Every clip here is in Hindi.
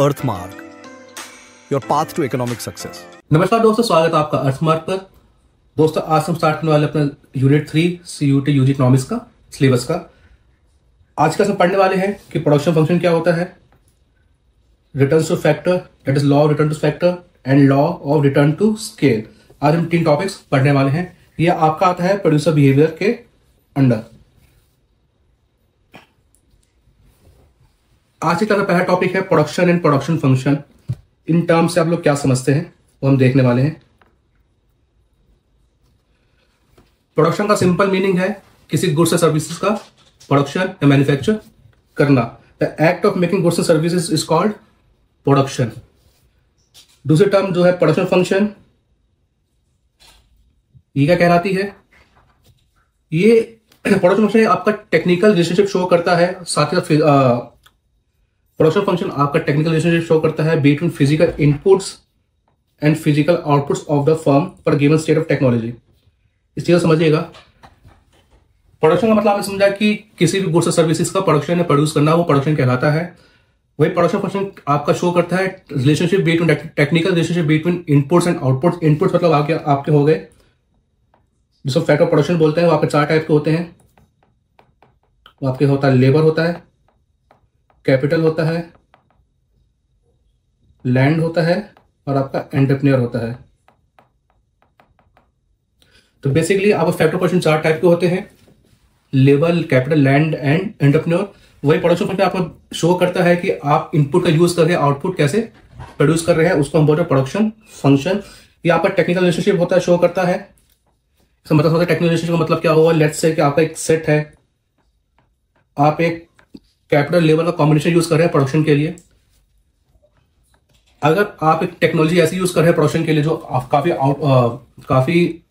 Earthmark, your path to economic success. नमस्कार दोस्तों, स्वागत है आपका अर्थमार्क पर। दोस्तों आज हम स्टार्ट करने वाले अपना यूनिट 3 CUT यूजी इकोनॉमिक्स का सिलेबस का। आज का हम पढ़ने वाले हैं कि प्रोडक्शन फंक्शन क्या होता है, return to factor that is law of return to factor and law of return to scale. आज हम 3 टॉपिक्स पढ़ने वाले हैं। यह आपका आता है प्रोड्यूसर बिहेवियर के अंडर। आज का पहला टॉपिक है production and production function. In term से आप लोग क्या समझते हैं वो हम देखने वाले हैं। प्रोडक्शन का सिंपल मीनिंग है किसी गुड्स या सर्विसेज का प्रोडक्शन या मैन्युफैक्चर करना। The act of making goods and services is called production. दूसरी टर्म जो है प्रोडक्शन फंक्शन, ये क्या कहलाती है? ये प्रोडक्शन फंक्शन आपका टेक्निकल रिलेशनशिप शो करता है। साथ ही साथ प्रोडक्शन फंक्शन आपका टेक्निकल रिलेशनशिप शो करता है between physical inputs and physical outputs of the firm for given state of technology. इस चीज को समझिएगा। प्रोडक्शन का मतलब आपने समझा कि किसी भी गुड्स और सर्विसेज का प्रोडक्शन या प्रोड्यूस करना, वो प्रोडक्शन कहलाता है। वही प्रोडक्शन फंक्शन आपका शो करता है relationship between technical relationship between inputs and outputs. Inputs मतलब आपके हो गए जिसको फैक्टर ऑफ प्रोडक्शन बोलते हैं। वो आपके 4 टाइप के होते हैं। वो आपके होता है लेबर होता है, कैपिटल होता है, लैंड होता है और आपका एंटरप्रेन्योर होता है। तो बेसिकली आपको फैक्टर प्रोडक्शन 4 टाइप के होते हैं, labour, capital, land and entrepreneur. वही प्रोडक्शन फंक्शन आपको शो करता है कि आप इनपुट का यूज कर रहे हैं, आउटपुट कैसे प्रोड्यूस कर रहे हैं, उसको हम बोलते हैं प्रोडक्शन फंक्शन। ये आपका टेक्निकल रिलेशनशिप होता है, शो करता है। इसका मतलब होता है टेक्निकल रिलेशनशिप का मतलब क्या होगा? लेट्स से कि आपका एक सेट है, आप एक कैपिटल लेबर का कॉम्बिनेशन यूज कर रहे हैं प्रोडक्शन के लिए। अगर आप एक टेक्नोलॉजी ऐसी यूज कर रहे हैं प्रोडक्शन के लिए जो आप काफी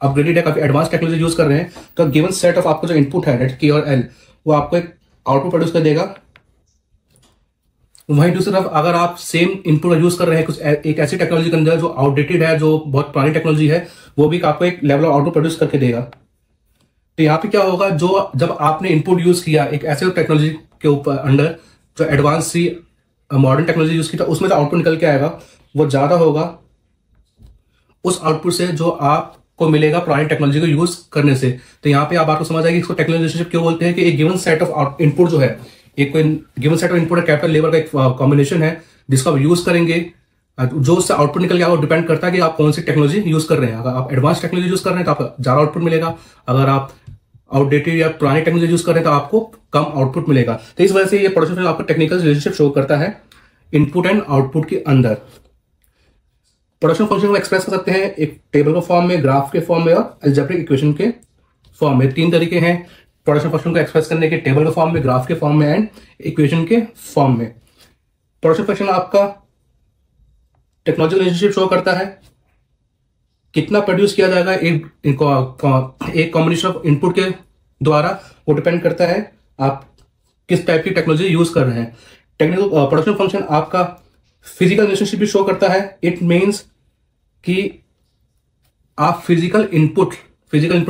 अपग्रेडेड है, काफी एडवांस टेक्नोलॉजी यूज कर रहे हैं, तो गिवन सेट ऑफ आपको जो इनपुट है डेट के और एल, वो आपको एक आउटपुट प्रोड्यूस कर देगा। वहीं दूसरी तरफ अगर आप सेम इनपुट यूज कर रहे हैं कुछ एक ऐसी टेक्नोलॉजी के अंदर जो आउटडेटेड है, जो बहुत पुरानी टेक्नोलॉजी है, वो भी आपको एक लेवल ऑफ आउटपुट प्रोड्यूस करके देगा। तो यहाँ पे क्या होगा, जो जब आपने इनपुट यूज किया एक ऐसे टेक्नोलॉजी के ऊपर अंडर जो एडवांस सी मॉडर्न टेक्नोलॉजी यूज की, तो उसमें जो आउटपुट निकल के आएगा वो ज्यादा होगा उस आउटपुट से जो आपको मिलेगा पुरानी टेक्नोलॉजी को यूज करने से। तो यहाँ पे आप आपको समझ आएगी इसको टेक्नोलॉजी रिलेशनशिप क्यों बोलते हैं कि एक गिवन सेट ऑफ इनपुट जो है, एक गिवन सेट ऑफ इनपुट है, कैपिटल लेबर का एक कॉम्बिनेशन है जिसको आप यूज करेंगे। जो उससे आउटपुट निकल के वो डिपेंड करता है कि आप कौन सी टेक्नोलॉजी यूज कर रहे हैं। अगर आप एडवांस टेक्नोलॉजी यूज कर रहे हैं तो आपको ज्यादा आउटपुट मिलेगा। अगर आप आउटडेटेड या पुरानी टेक्नोलॉजी यूज कर रहे हैं तो आपको कम आउटपुट मिलेगा। तो इस वजह से ये प्रोडक्शन आपको टेक्निकल रिलेशनशिप शो करता है इनपुट एंड आउटपुट के अंदर। प्रोडक्शन फंक्शन को एक्सप्रेस कर सकते हैं एक टेबल के फॉर्म में, ग्राफ के फॉर्म में और अलजेब्रिक इक्वेशन के फॉर्म में। 3 तरीके हैं प्रोडक्शन फंक्शन को एक्सप्रेस करने के, टेबल के फॉर्म में, ग्राफ के फॉर्म में एंड इक्वेशन के फॉर्म में। प्रोडक्शन फंक्शन आपका टेक्नोलॉजी रिलेशनशिप शो करता है कितना प्रोड्यूस किया जाएगा एक कॉम्बिनेशन ऑफ इनपुट के द्वारा। वो डिपेंड करता है आप किस टाइप की टेक्नोलॉजी यूज कर रहे हैं। टेक्निकल प्रोडक्शन फंक्शन आपका फिजिकल रिलेशनशिप भी शो करता है। इट मींस कि आप फिजिकल इनपुट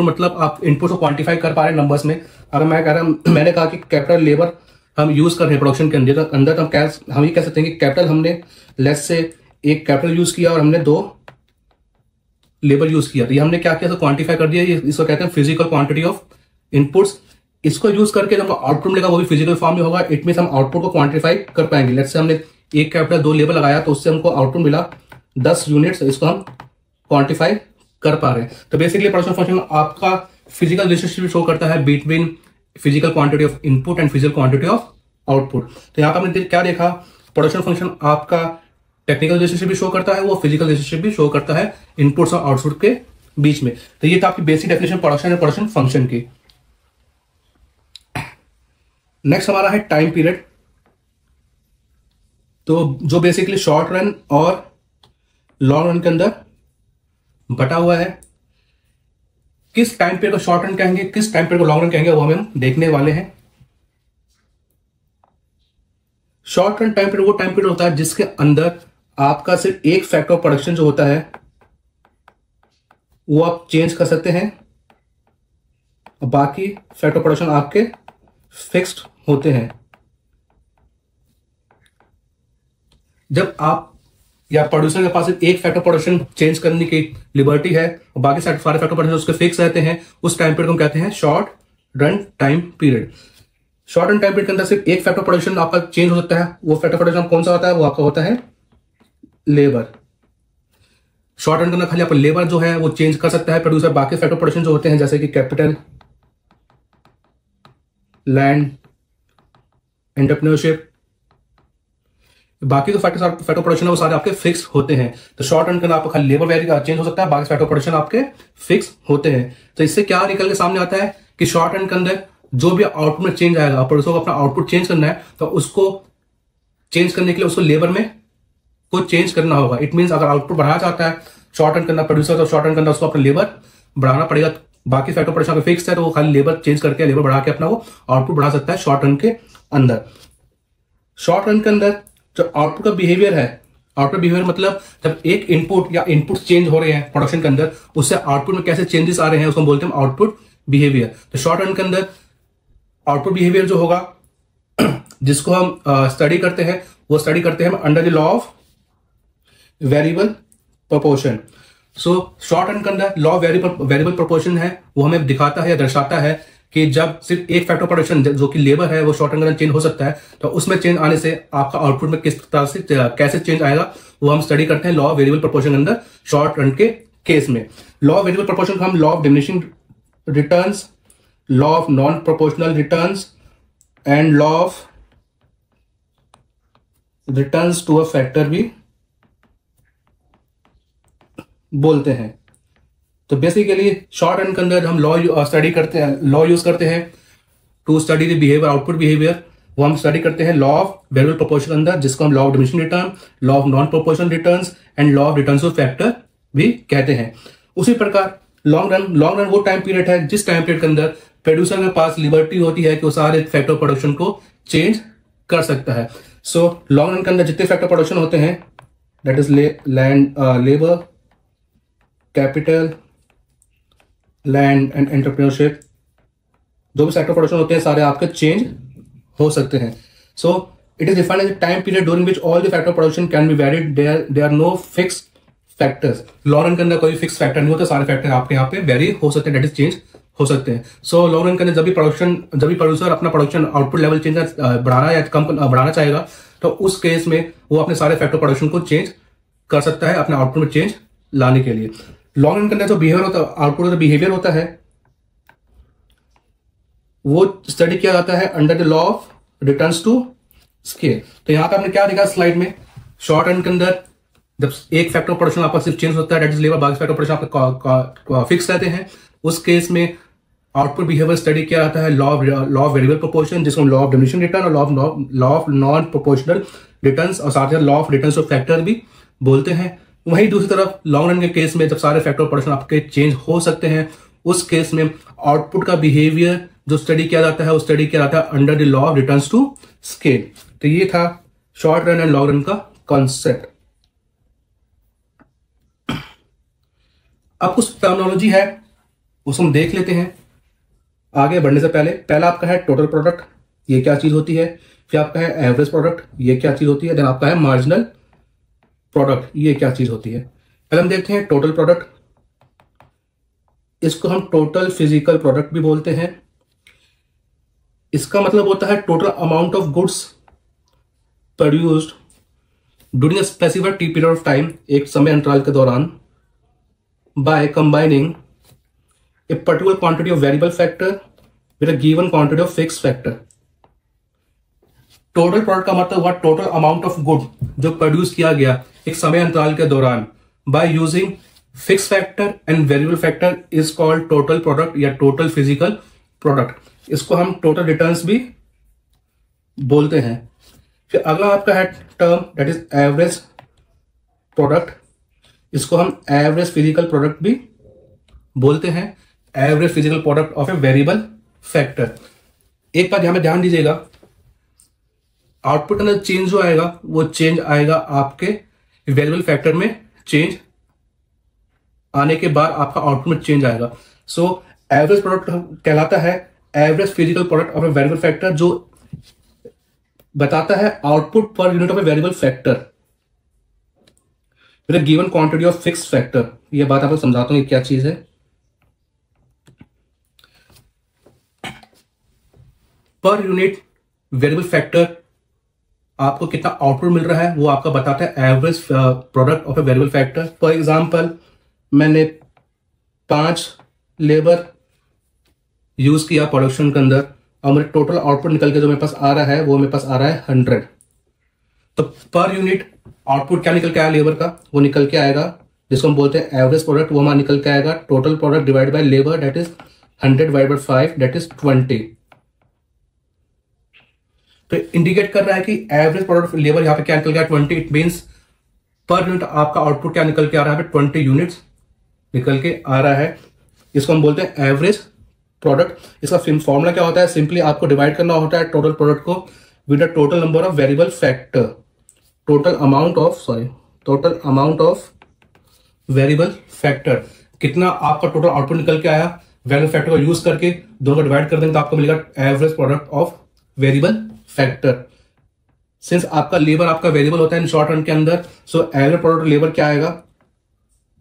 मतलब आप इनपुट को क्वांटिफाई कर पा रहे हैं नंबर्स में। अगर मैंने कहा कि कैपिटल लेबर हम यूज कर रहे हैं प्रोडक्शन के अंदर, तो हम ये कह सकते हैं कि कैपिटल हमने लेस से एक कैपिटल यूज किया और हमने 2 लेबर यूज किया। तो ये हमने क्या किया, तो क्वांटिफाई कर दिया। इसको कहते हैं फिजिकल क्वांटिटी ऑफ इनपुट्स। इसको यूज करके जब आउटपुट मिलेगा वो भी फिजिकल फॉर्म में होगा। इट मींस हम आउटपुट को क्वांटिफाई कर पाएंगे। लेट्स से हमने एक कैपिटल 2 लेबर लगाया तो उससे हमको आउटपुट मिला 10 यूनिट्स। इसको हम क्वांटिफाई कर पा रहे हैं। तो बेसिकली प्रोडक्शन फंक्शन आपका फिजिकल रिलेशनशिप शो करता है between physical quantity of input and physical quantity of output. तो यहाँ पर हमने क्या देखा, प्रोडक्शन फंक्शन आपका टेक्निकल रिलेशनशिप भी शो करता है, वो फिजिकल रिलेशनशिप भी शो करता है इनपुट्स और आउटपुट के बीच में। तो ये था आपकी basic definition production and production function की। नेक्स्ट हमारा है टाइम पीरियड। तो जो बेसिकली शॉर्ट रन और लॉन्ग रन के अंदर बटा हुआ है। किस टाइम पीरियड को शॉर्ट रन कहेंगे, किस टाइम पीरियड को लॉन्ग रन कहेंगे, वो हम देखने वाले हैं। शॉर्ट रन टाइम पीरियड वो टाइम पीरियड होता है जिसके अंदर आपका सिर्फ एक फैक्टर ऑफ प्रोडक्शन जो होता है वो आप चेंज कर सकते हैं, बाकी फैक्टर ऑफ प्रोडक्शन आपके फिक्स्ड होते हैं। जब आप या प्रोड्यूसर के पास सिर्फ एक फैक्टर प्रोडक्शन चेंज करने की लिबर्टी है और बाकी सारे फैक्टर प्रोडक्शन उसके फिक्स रहते हैं, उस टाइम पीरियड को कहते हैं short run time period. Short run time period के अंदर सिर्फ एक फैक्टर प्रोडक्शन आपका चेंज हो सकता है। वो फैक्टर प्रोडक्शन कौन सा होता है? वो आपका होता है लेबर। शॉर्ट रन के अंदर खाली आपका लेबर जो है वो चेंज कर सकता है प्रोड्यूसर। बाकी फैक्टर प्रोडक्शन जो होते हैं जैसे कि कैपिटल, लैंड, एंटरप्रेन्योरशिप, बाकी जो फैक्टर प्रोडक्शन है वो सारे आपके फिक्स होते हैं। तो शॉर्ट रन के अंदर आपका खाली लेबर वेरी चेंज हो सकता है, बाकी फैक्टर प्रोडक्शन आपके फिक्स होते हैं। तो इससे क्या निकल के सामने आता है कि शॉर्ट रन के अंदर जो भी आउटपुट में चेंज आएगा, प्रोड्यूसर को अपना आउटपुट चेंज करना है, तो उसको चेंज करने के लिए उसको लेबर में को चेंज करना होगा। इट मीन्स अगर आउटपुट बढ़ाना चाहता है शॉर्ट रन करना प्रोड्यूसर, तो शॉर्ट रन करना उसको अपना लेबर बढ़ाना पड़ेगा। बाकी फैक्टर प्रोडक्शन फिक्स है तो वो खाली लेबर चेंज करके, लेबर बढ़ा के अपना वो आउटपुट बढ़ा सकता है शॉर्ट रन के अंदर। शॉर्ट रन के अंदर जो आउटपुट का बिहेवियर है, आउटपुट बिहेवियर मतलब जब एक इनपुट या इनपुट चेंज हो रहे हैं प्रोडक्शन के अंदर, उससे आउटपुट में कैसे चेंजेस आ रहे हैं उसको बोलते हैं आउटपुट बिहेवियर। तो शॉर्ट रन के अंदर आउटपुट बिहेवियर जो होगा जिसको हम स्टडी करते हैं, वो स्टडी करते हैं under the law of variable proportion. So short run के अंदर लॉ वेरिएबल प्रोपोर्शन है, वो हमें दिखाता है या दर्शाता है कि जब सिर्फ एक फैक्टर प्रोडक्शन जो कि लेबर है वो शॉर्ट रन के अंदर चेंज हो सकता है, तो उसमें चेंज आने से आपका आउटपुट में किस तरह से कैसे चेंज आएगा वो हम स्टडी करते हैं लॉ वेरिएबल प्रोपोर्शन के अंदर शॉर्ट रन के केस में। लॉ वेरिएबल प्रोपोर्शन को हम law of diminishing returns, law of non proportional returns and law of returns to a factor भी बोलते हैं। तो बेसिकली शॉर्ट रन के अंदर हम लॉ स्टडी करते हैं, लॉ यूज करते हैं to study the behaviour, output behaviour. वो हम स्टडी करते हैं लॉ ऑफ वेरिएबल प्रोपोर्शन के अंदर, जिसको हम law of diminishing return, law of non proportional returns and law of returns of factor भी कहते हैं। उसी प्रकार लॉन्ग रन वो टाइम पीरियड है जिस टाइम पीरियड के अंदर प्रोड्यूसर के पास लिबर्टी होती है कि वो सारे फैक्टर प्रोडक्शन को चेंज कर सकता है। सो लॉन्ग रन के अंदर जितने फैक्टर प्रोडक्शन होते हैं, that is land, labour, capital, land and entrepreneurship, जो भी फैक्टर प्रोडक्शन होते हैं सारे आपके चेंज हो सकते हैं। So it is defined as a time period during which all the factor production can be varied, there are no fix factors. Long run के अंदर कोई फिक्स फैक्टर नहीं होता, सारे फैक्टर आपके यहाँ पे वेरी हो सकते हैं, दैट इज चेंज हो सकते हैं। सो लॉन्ग रन के अंदर जब भी प्रोड्यूसर अपना प्रोडक्शन आउटपुट लेवल चेंज बढ़ाना या कम बढ़ाना चाहेगा, तो उस केस में वो अपने सारे फैक्टर प्रोडक्शन को चेंज कर सकता है अपने आउटपुट में चेंज लाने के लिए। लॉन्ग रन के अंदर जो बिहेवियर होता है, आउटपुट का बिहेवियर होता है, वो स्टडी किया जाता है under the law of returns to scale. तो यहां पे आपने क्या देखा स्लाइड में, शॉर्ट रन के अंदर जब एक फैक्टर प्रोडक्शन आपका सिर्फ चेंज होता है, दैट इज लेबर, बाकी फैक्टर प्रोडक्शन आपका फिक्स रहते हैं, उस केस में आउटपुट बिहेवियर स्टडी किया जाता है लॉ ऑफ वेरिएबल प्रोपोर्शन, जिसको लॉ ऑफ डिमिनिशिंग रिटर्न और law of non proportional returns और साथ ही law of returns of factor भी बोलते हैं। वहीं दूसरी तरफ लॉन्ग रन के केस में जब सारे फैक्टर प्रोडक्शन आपके चेंज हो सकते हैं, उस केस में आउटपुट का बिहेवियर जो स्टडी किया जाता है वो स्टडी किया जाता है under the law of returns to scale. तो ये था short run and long run का कॉन्सेप्ट। अब कुछ टर्मिनोलॉजी है उसको हम देख लेते हैं आगे बढ़ने से पहले। पहला आपका है टोटल प्रोडक्ट, ये क्या चीज होती है। फिर आपका है एवरेज प्रोडक्ट, ये क्या चीज होती है। देन आपका है मार्जिनल प्रोडक्ट, ये क्या चीज होती है। पहले हम देखते हैं टोटल प्रोडक्ट। इसको हम टोटल फिजिकल प्रोडक्ट भी बोलते हैं। इसका मतलब होता है total amount of goods produced during a specific period of time, एक समय अंतराल के दौरान, by combining a particular quantity of variable factor with a given quantity of fixed factor। Total product का मतलब हुआ टोटल अमाउंट ऑफ गुड जो प्रोड्यूस किया गया एक समय अंतराल के दौरान by using fix factor and variable factor is called total product या टोटल फिजिकल प्रोडक्ट। इसको हम टोटल रिटर्न्स भी बोलते हैं। फिर अगला आपका है term that is average product, इसको हम एवरेज फिजिकल प्रोडक्ट भी बोलते हैं। Average physical product of a variable factor. एक बात यहां में ध्यान दीजिएगा, आउटपुट अंदर चेंज जो आएगा वो चेंज आएगा आपके वेरिएबल फैक्टर में चेंज आने के बाद आपका आउटपुट में चेंज आएगा। सो एवरेज प्रोडक्ट कहलाता है average physical product of a variable factor, जो बताता है output per unit of a variable factor. With given quantity of fix factor. ये बात आपको समझाता हूँ ये क्या चीज है। पर यूनिट वेरिएबल फैक्टर आपको कितना आउटपुट मिल रहा है वो आपका बताता है average product of a variable factor. For example मैंने 5 लेबर यूज किया प्रोडक्शन के अंदर और मेरे टोटल आउटपुट निकल के जो मेरे पास आ रहा है वो मेरे पास आ रहा है 100। तो पर यूनिट आउटपुट क्या निकल के आया लेबर का, वो निकल के आएगा जिसको हम बोलते हैं एवरेज प्रोडक्ट। वो हमारा निकल के आएगा total product divide by labour, that is 100 divide by 5, that is 20। तो इंडिकेट कर रहा है कि एवरेज प्रोडक्ट लेबर यहां पे क्या निकल गया 20। इट मींस पर यूनिट आपका आउटपुट क्या निकल के आ रहा है 20 यूनिट्स निकल के आ रहा है। इसको हम बोलते हैं एवरेज प्रोडक्ट। इसका फॉर्मूला क्या होता है, सिंपली आपको डिवाइड करना होता है टोटल प्रोडक्ट को with the total number of variable factor, total amount of variable factor. कितना आपका टोटल आउटपुट निकल के आया वेरिएबल फैक्टर को यूज करके दोनों को डिवाइड कर देंगे तो आपको मिलेगा average product of variable factor. Since आपका लेबर आपका वेरिएबल होता है इन शॉर्ट रन के अंदर, सो एवरेज प्रोडक्ट लेबर क्या आएगा,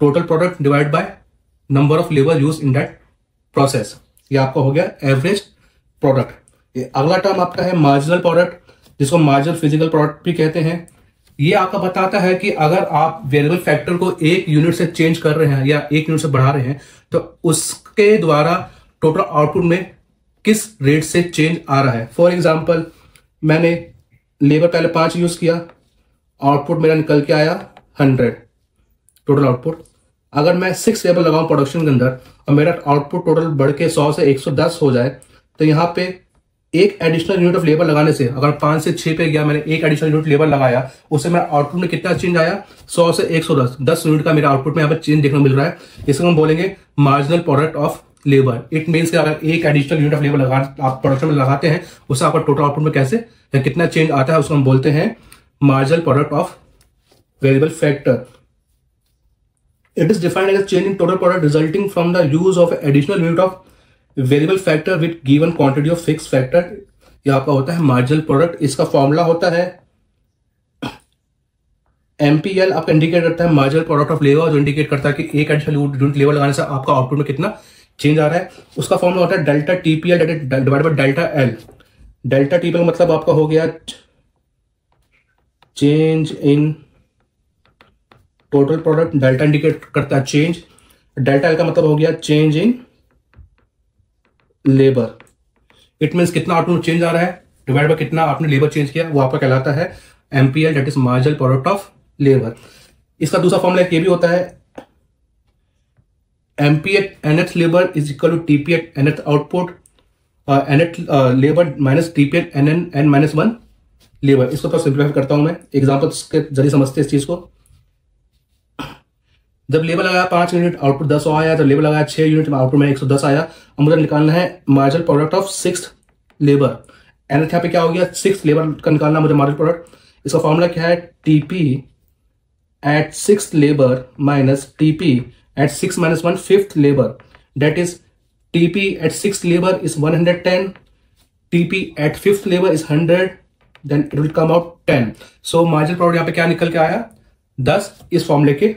total product divide by number of labour use in that process. ये आपका हो गया एवरेज प्रोडक्ट। अगला टर्म आपका है मार्जिनल प्रोडक्ट, जिसको मार्जिनल फिजिकल प्रोडक्ट भी कहते हैं। ये आपका बताता है कि अगर आप वेरिएबल फैक्टर को 1 यूनिट से चेंज कर रहे हैं या 1 यूनिट से बढ़ा रहे हैं तो उसके द्वारा टोटल आउटपुट में किस रेट से चेंज आ रहा है। फॉर एग्जाम्पल मैंने लेबर पहले 5 यूज किया, आउटपुट मेरा निकल के आया 100 टोटल आउटपुट। अगर मैं 6 लेबर लगाऊं प्रोडक्शन के अंदर और मेरा आउटपुट टोटल बढ़ के 100 से 110 हो जाए तो यहां पे एक एडिशनल यूनिट ऑफ लेबर लगाने से, अगर 5 से 6 पे गया मैंने एक एडिशनल यूनिट लेबर लगाया, उससे मेरा आउटपुट में कितना चेंज आया 100 से 110, 10 यूनिट का मेरा आउटपुट में यहाँ पे चेंज देखने को मिल रहा है। इसको हम बोलेंगे marginal product of labour. It means कि अगर एक एडिशनल यूनिट ऑफ लेबर आप प्रोडक्शन में लगाते हैं उससे आपका टोटल आउटपुट में कैसे या कितना चेंज आता है उसको हम बोलते हैं marginal product of variable factor. It is defined as a change in total product resulting from the use of additional unit of variable factor with given quantity of fixed factor। यह आपका होता है मार्जिनल प्रोडक्ट। इसका फॉर्मूला होता है MPL। आपका इंडिकेट करता है मार्जिनल प्रोडक्ट ऑफ लेबर, जो इंडिकेट करता है कि एक एडिशनल यूनिट लेबर लगाने से आपका आउटपुट में कितना चेंज आ रहा है। उसका फॉर्मूला होता है delta TPL divided by delta L। Delta TPL मतलब आपका हो गया change in total product, delta indicate करता है चेंज, डेल्टा एल का मतलब हो गया change in labour. It means कितना आउटपुट चेंज आ रहा है डिवाइड बाय कितना आपने लेबर चेंज किया, वो आपका कहलाता है MPL, that is marginal product of labour. इसका दूसरा फॉर्मूला ये भी होता है MPH nth labour is equal to TPH nth output, nth labour minus TPH n-1 labour. इसको तो सिंप्लीफाई करता हूं मैं, एग्जांपल के जरिए समझते हैं इस चीज को। जब लेबर लगाया 5 यूनिट आउटपुट 10 आया, जब लेबर लगाया 6 यूनिट आउटपुट में 110 आया। अब मुझे निकालना है marginal product of 6th labour. And यहाँ पे क्या हो गया 6th लेबर का निकालना मुझे मार्जिनल प्रोडक्ट। इसका फॉर्मूला क्या है TP at 6th labour minus TP at 6 - 1 5th labour, that is TP at 6th labour is 110, TP at 5th labour is 100, then it will come out 10। So marginal product यहाँ पे क्या निकल के आया 10 इस फॉर्मूले के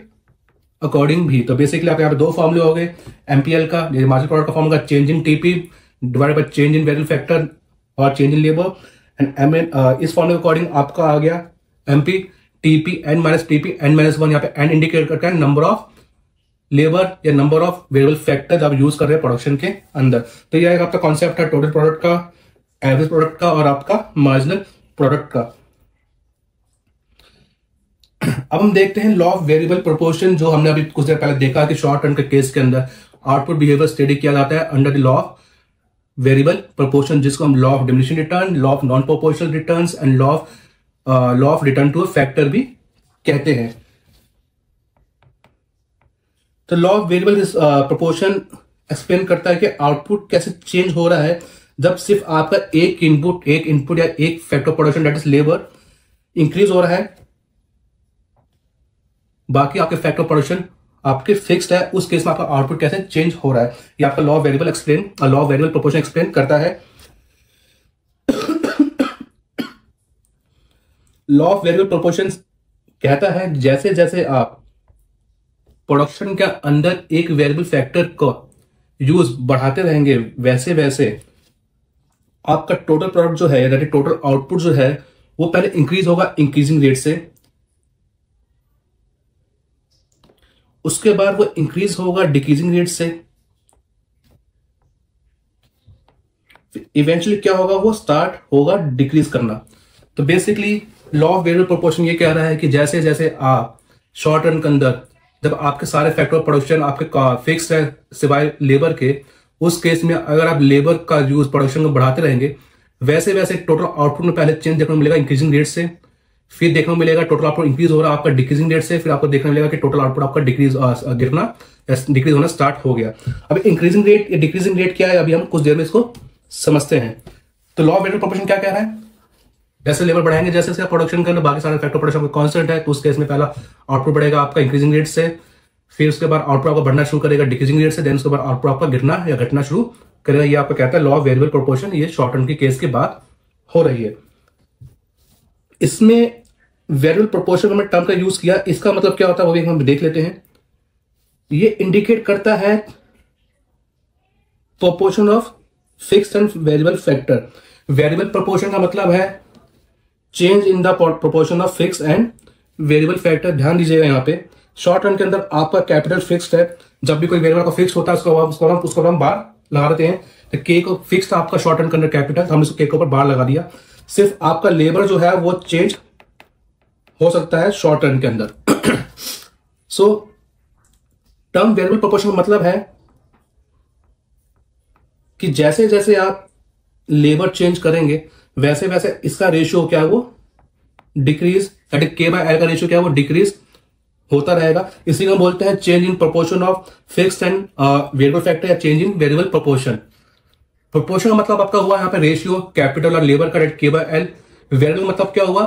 अकॉर्डिंग भी। तो बेसिकली आप यहाँ पे 2 फॉर्मूले हो गए MPL का, मार्जिनल प्रोडक्ट का formula change in TP divided by change in variable factor और change in labour, and MN इस फॉर्मूले के अकॉर्डिंग आपका आ गया MP TP n - TP n-1। यहाँ पे n इंडिकेट करता है नंबर ऑफ लेबर या नंबर ऑफ वेरिएबल फैक्टर आप यूज कर रहे हैं प्रोडक्शन के अंदर। तो यह आपका कॉन्सेप्ट है टोटल प्रोडक्ट का, एवरेज प्रोडक्ट का और आपका मार्जिनल प्रोडक्ट का। अब हम देखते हैं लॉ ऑफ वेरिएबल प्रोपोर्शन, जो हमने अभी कुछ देर पहले देखा कि शॉर्ट रन के केस के अंदर आउटपुट बिहेवियर स्टडी किया जाता है under the law of variable proportion, जिसको हम law of diminishing return, law of non proportional returns and law of return to a factor भी कहते हैं। तो law of variable proportion explain करता है कि आउटपुट कैसे चेंज हो रहा है जब सिर्फ आपका एक इनपुट या एक factor production that is labour increase हो रहा है, बाकी आपके फैक्टर प्रोडक्शन आपके फिक्स्ड है, उस केस में आपका आउटपुट कैसे चेंज हो रहा है। ये आपका law of variable law of variable proportion explain करता है। लॉ ऑफ वेरिएबल प्रोपोर्शन कहता है जैसे जैसे आप प्रोडक्शन के अंदर एक वेरिएबल फैक्टर को यूज बढ़ाते रहेंगे, वैसे वैसे आपका टोटल प्रोडक्ट जो है, यानी टोटल आउटपुट जो है, वो पहले इंक्रीज होगा इंक्रीजिंग रेट से, उसके बाद वो इंक्रीज होगा डिक्रीजिंग रेट से, इवेंचुअली क्या होगा, वो स्टार्ट होगा डिक्रीज करना। तो basically law of variable proportion ये कह रहा है कि जैसे जैसे आप शॉर्ट रन के अंदर, जब आपके सारे फैक्टर ऑफ प्रोडक्शन आपके फिक्स है सिवाय लेबर के, उस केस में अगर आप लेबर का यूज प्रोडक्शन को बढ़ाते रहेंगे, वैसे वैसे टोटल आउटपुट में पहले चेंज देखने को मिलेगा इंक्रीजिंग रेट से, फिर देखने को मिलेगा टोटल आउटपुट इंक्रीज हो रहा है आपका डिक्रीजिंग रेट से, फिर आपको देखने मिलेगा कि टोटल आउटपुट आपका डिक्रीज होना स्टार्ट हो गया। अब इंक्रीजिंग रेट या डिक्रीजिंग रेट क्या है, अभी हम कुछ देर में इसको समझते हैं। तो लॉ ऑफ वेरिएबल प्रोपोर्शन क्या कह रहा है, जैसे लेबर बढ़ाएंगे, जैसे जैसे प्रोडक्शन करना, बाकी सारे फैक्टर प्रोडक्शन कांस्टेंट है, तो उस केस में पहला आउटपुट बढ़ेगा आपका इंक्रीजिंग रेट से, फिर उसके बाद आउटपुट आपका बढ़ना शुरू करेगा डिक्रीजिंग रेट से, देन उसके बाद आउटपुट आपका गिरना या घटना शुरू करेगा। ये आपका कहता है लॉ ऑफ वेरिएबल प्रोपोर्शन। ये शॉर्ट टर्म की केस की बात हो रही है। इसमें वेरिएबल प्रोपोर्शन में टर्म का यूज किया, इसका मतलब क्या होता है वो भी हम देख लेते हैं। ये इंडिकेट करता है proportion of fixed and variable factor. Variable proportion का मतलब है change in the proportion of fix and variable factor. ध्यान दीजिएगा, यहाँ पे शॉर्ट रन के अंदर आपका कैपिटल फिक्स्ड है, जब भी कोई वेरिएबल का फिक्स होता है उसको हम बार लगा देते हैं। तो के को फिक्स आपका शॉर्ट रन के अंदर कैपिटल, हमने उसको के के ऊपर बार लगा दिया। सिर्फ आपका लेबर जो है वो चेंज हो सकता है शॉर्ट रन के अंदर। सो टर्म वेरिएबल प्रोपोर्शन का मतलब है कि जैसे जैसे आप लेबर चेंज करेंगे, वैसे वैसे इसका रेशियो क्या है वो डिक्रीज, के बाय एल का रेशियो क्या है वो डिक्रीज होता रहेगा। इसी को बोलते हैं change in proportion of fixed and variable factor या change in variable proportion. Proportion का मतलब आपका हुआ यहाँ पे रेशियो कैपिटल और लेबर का के बाय एल। वेरिएबल मतलब क्या हुआ,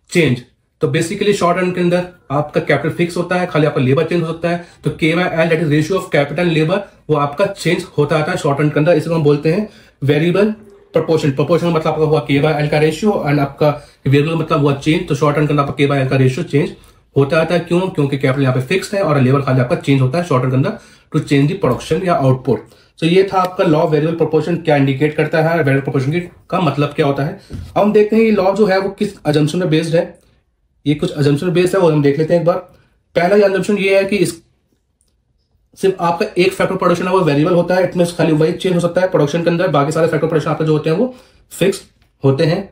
चेंज। तो बेसिकली शॉर्ट रन के अंदर आपका कैपिटल फिक्स होता है, खाली आपका लेबर चेंज हो सकता है। तो के by L that is ratio of capital labour, वो आपका चेंज होता आता है शॉर्ट रन के अंदर। इसको हम बोलते हैं वेरिएबल प्रोपोर्शन। प्रोपोर्शन मतलब आपका हुआ के बाय एल का रेशियो एंड आपका वेरिएबल मतलब हुआ चेंज। तो शॉर्ट रन के अंदर आपका के बाय एल का रेशियो चेंज होता आता है। क्यों? क्योंकि कैपिटल यहाँ पे फिक्स्ड है और लेबर खाली आपका चेंज होता है शॉर्ट रन के अंदर टू चेंज द प्रोडक्शन या आउटपुट। तो ये था आपका लॉ ऑफ वेरिएबल प्रोपोर्शन, क्या इंडिकेट करता है, वेरिएबल प्रोपोर्शन का मतलब क्या होता है। अब हम देखते हैं ये लॉ जो है वो किस अजम्पशन में बेस्ड है। ये कुछ अजम्पशन बेस्ड है, वो हम देख लेते हैं एक बार। पहला अजम्पशन ये है कि इस सिर्फ आपका एक फैक्टर प्रोडक्शन है वो वेरिएबल होता है, इतने खाली वही चेंज हो सकता है प्रोडक्शन के अंदर, बाकी सारे फैक्टर प्रोडक्शन आपके जो होते हैं वो फिक्स होते हैं।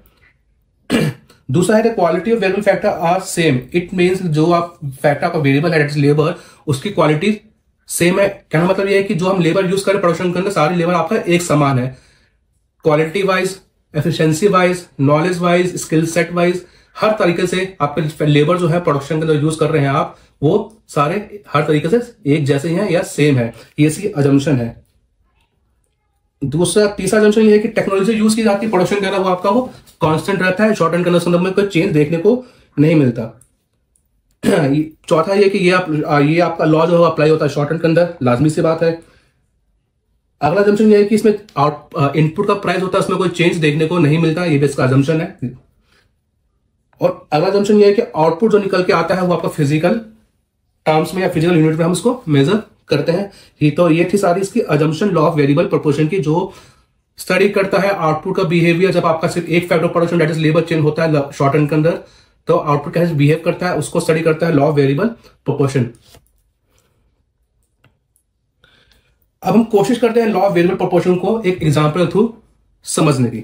दूसरा है quality of variable factor are same. It means जो आप फैक्टर का वेरिएबल है लेबर, उसकी क्वालिटी सेम है। कहना मतलब ये है कि जो हम लेबर यूज करें प्रोडक्शन के अंदर, सारी लेबर आपका एक समान है, quality wise, efficiency wise, knowledge wise, skill set wise, हर तरीके से आपके लेबर जो है प्रोडक्शन के अंदर यूज कर रहे हैं आप, वो सारे हर तरीके से एक जैसे ही हैं या सेम है। ये इसकी अजम्पशन है। तीसरा अजम्पशन ये है कि टेक्नोलॉजी यूज की जाती है प्रोडक्शन के अंदर, वो आपका वो कांस्टेंट रहता है, शॉर्ट रन के संदर्भ में कोई चेंज देखने को नहीं मिलता। चौथा ये कि ये आपका लॉ जो है अप्लाई होता है शॉर्ट रन के अंदर, लाजमी सी बात है। अगला अजम्पशन ये है कि इसमें इनपुट का प्राइस होता है, उसमें कोई चेंज देखने को नहीं मिलता, ये भी इसका अजम्पशन है। और अगला अजम्पशन ये है कि आउटपुट जो निकल के आता है वो आपका फिजिकल टर्म्स में या फिजिकल यूनिट में हम उसको मेजर करते हैं। तो ये थी सारी इसकी assumption law of variable proportion की, जो स्टडी करता है आउटपुट का बिहेवियर। जब आपका सिर्फ एक factor production that is labour change होता है शॉर्ट रन के अंदर, तो आउटपुट कैसे बिहेव करता है उसको स्टडी करता है लॉ ऑफ वेरिएबल प्रोपोर्शन। अब हम कोशिश करते हैं लॉ ऑफ वेरिएबल प्रोपोर्शन को एक एग्जांपल थ्रू समझने की।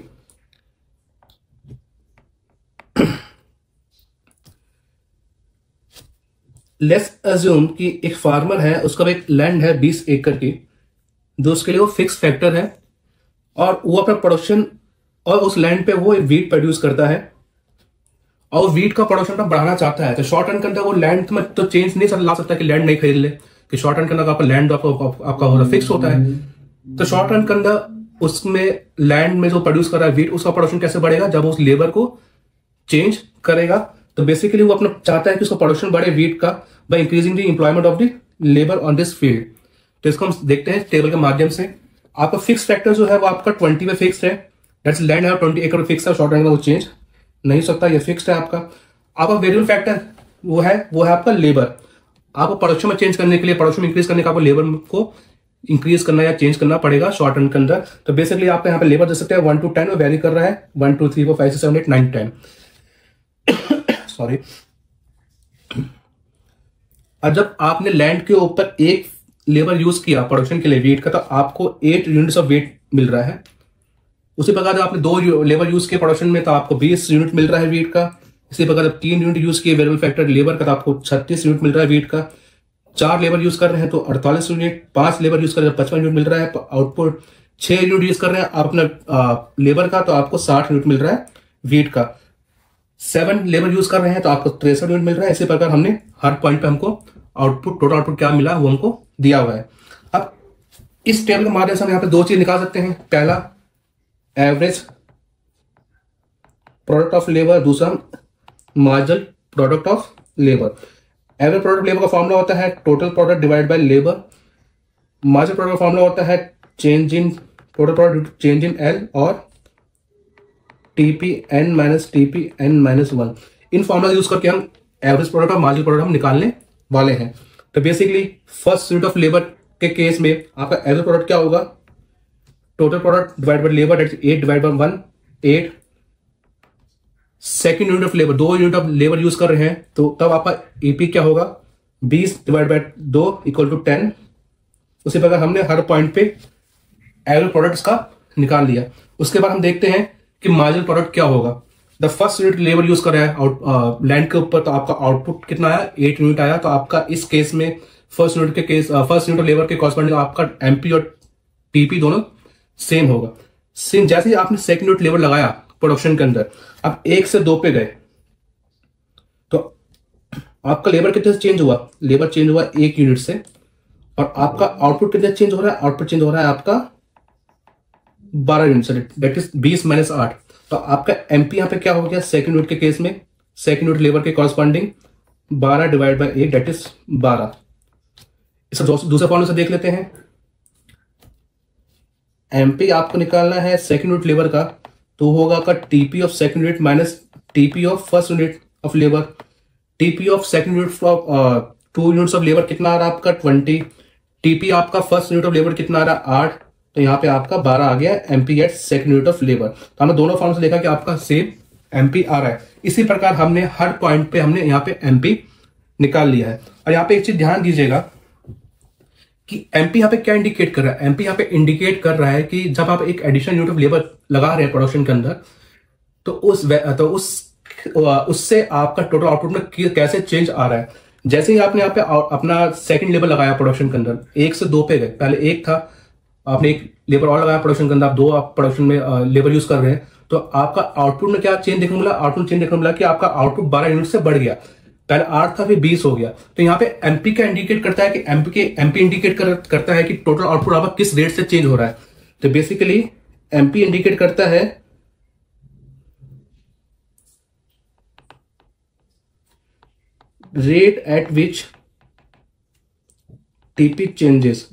लेट्स अज्यूम कि एक फार्मर है, उसका एक लैंड है 20 एकड़ की, जो उसके लिए वो फिक्स फैक्टर है, और वो अपना प्रोडक्शन और उस लैंड पे वो वीट प्रोड्यूस करता है और वीट का प्रोडक्शन का बढ़ाना चाहता है। तो शॉर्ट रन के अंदर वो लैंड में तो चेंज नहीं ला सकता कि लैंड नहीं खरीद ले, कि शॉर्ट रन के अंदर आपका लैंड आपका होना फिक्स होता है। तो शॉर्ट रन के अंदर उसमें लैंड में जो प्रोड्यूस कर रहा है वीट, उसका प्रोडक्शन कैसे बढ़ेगा, जब उस लेबर को चेंज करेगा। तो बेसिकली वो अपना चाहता है कि उसका प्रोडक्शन बढ़े वीट का by increasing the employment of the labour on this field. तो इसको हम देखते हैं टेबल के माध्यम से। आपका फिक्स फैक्टर जो है वो आपका 20 पे फिक्स है, दैट्स लैंड है 20 एकड़ फिक्स है, शॉर्ट रन में वो चेंज नहीं हो सकता, ये फिक्स्ड है आपका। वेरिएबल फैक्टर वो है आपका लेबर। आपको प्रोडक्शन में चेंज करने के लिए, प्रोडक्शन में इंक्रीज करने का आपको लेबर को इंक्रीज करना या चेंज करना पड़ेगा शॉर्ट टर्म के अंदर। तो बेसिकली आप यहाँ पे लेबर दे सकते हैं 1 to 10 और वेरी कर रहा है 1 2 3 4 5 6 7 8 9 10 सॉरी। और जब आपने लैंड के ऊपर एक लेबर यूज किया प्रोडक्शन के लिए वेट का, तो आपको 8 यूनिट्स ऑफ वेट मिल रहा है। उसी प्रकार जब आपने 2 लेबर यूज किए प्रोडक्शन में तो आपको 20 यूनिट मिल रहा है वेट का। इसी प्रकार जब 3 यूनिट यूज किए वेरिएबल फैक्टर लेबर का तो आपको 36 यूनिट मिल रहा है वेट का। 4 लेबर यूज कर रहे हैं तो 48 यूनिट, 5 लेबर यूज कर रहे हैं 55 यूनिट मिल रहा है आउटपुट। 6 यूनिट यूज कर रहे हैं आप अपना लेबर का तो आपको 60 यूनिट मिल रहा है वेट का। 7 लेबर यूज कर रहे हैं तो आपको 63 यूनिट मिल रहा है। इसी प्रकार हमने हर पॉइंट पे हमको आउटपुट, टोटल आउटपुट क्या मिला वो हमको दिया हुआ है। अब इस टेबल के माध्यम से हम यहाँ पे 2 चीज निकाल सकते हैं। पहला एवरेज प्रोडक्ट ऑफ लेबर, दूसरा marginal product of labour. Average product labour का फॉर्मूला होता है total product divide by labour. Marginal product का फॉर्मूला होता है change in total product change in L और TP N minus TP N minus 1। इन फॉर्मूला यूज करके हम एवरेज प्रोडक्ट और मार्जिनल प्रोडक्ट हम निकालने वाले हैं। तो basically first unit of labour के केस में आपका एवरेज प्रोडक्ट क्या होगा, total product divide by labour, that is 8 divide by 1 8। Second unit of labour, 2 unit of labour use कर रहे हैं तो तब आपका ईपी क्या होगा 20 डिवाइड बाय 2 इक्वल टू 10। उसी प्रकार हमने हर पॉइंट पे एवरेज प्रोडक्ट्स का निकाल लिया। उसके बाद हम देखते हैं कि मार्जिनल प्रोडक्ट क्या होगा। The first unit labour use कर रहा है लैंड के ऊपर तो आपका आउटपुट कितना आया 8 यूनिट आया। तो आपका इस केस में फर्स्ट यूनिट ऑफ लेबर के कॉरस्पॉन्डिंग आपका एमपी और टीपी दोनों सेम होगा। सेम जैसे ही आपने सेकंड यूनिट लेबर लगाया प्रोडक्शन के अंदर, अब 1 से 2 पे गए तो आपका लेबर कितने से चेंज हुआ, लेबर चेंज हुआ 1 यूनिट से। और आपका आउटपुट कितने चेंज हो रहा है, आउटपुट चेंज हो रहा है आपका 12 यूनिट से, दैट इज 20 माइनस 8। तो आपका एमपी यहां पे क्या हो गया सेकंड यूनिट के केस में, सेकंड यूनिट लेबर के corresponding 12 divide by 8 that is 12। इसे दूसरे फॉर्मूले से देख लेते हैं। एमपी आपको निकालना है सेकंड यूनिट लेबर का तो होगा आपका TP of second unit minus TP of first unit of labour. TP of second unit of 2 units of labour कितना आ रहा है आपका 20। टीपी आपका फर्स्ट यूनिट ऑफ लेबर कितना आ रहा है 8। तो यहाँ पे आपका 12 आ गया MP at second unit of labour. तो हमने दोनों फॉर्म से देखा कि आपका सेम एमपी आ रहा है। इसी प्रकार हमने हर पॉइंट पे हमने यहाँ पे एमपी निकाल लिया है। और यहाँ पे एक चीज ध्यान दीजिएगा कि एमपी यहाँ पे क्या इंडिकेट कर रहा है, एमपी यहाँ पे इंडिकेट कर रहा है कि जब आप एक एडिशनल यूनिट ऑफ लेबर लगा रहे हैं प्रोडक्शन के अंदर तो उससे आपका टोटल आउटपुट में कैसे चेंज आ रहा है। जैसे ही आपने यहाँ पे अपना सेकंड लेबर लगाया प्रोडक्शन के अंदर, 1 से 2 पे गए, पहले 1 था, आपने एक लेबर और लगाया प्रोडक्शन के अंदर, आप 2 आप प्रोडक्शन में लेबर यूज कर रहे हैं, तो आपका आउटपुट में क्या चेंज देखने को मिला, आउटपुट चेंज देखने को मिला कि आपका आउटपुट 12 यूनिट से बढ़ गया। पहले 8 था फिर 20 हो गया। तो यहाँ पे एमपी का इंडिकेट करता है कि एमपी इंडिकेट करता है कि टोटल आउटपुट आपका किस रेट से चेंज हो रहा है। तो बेसिकली एमपी इंडिकेट करता है rate at which TP changes,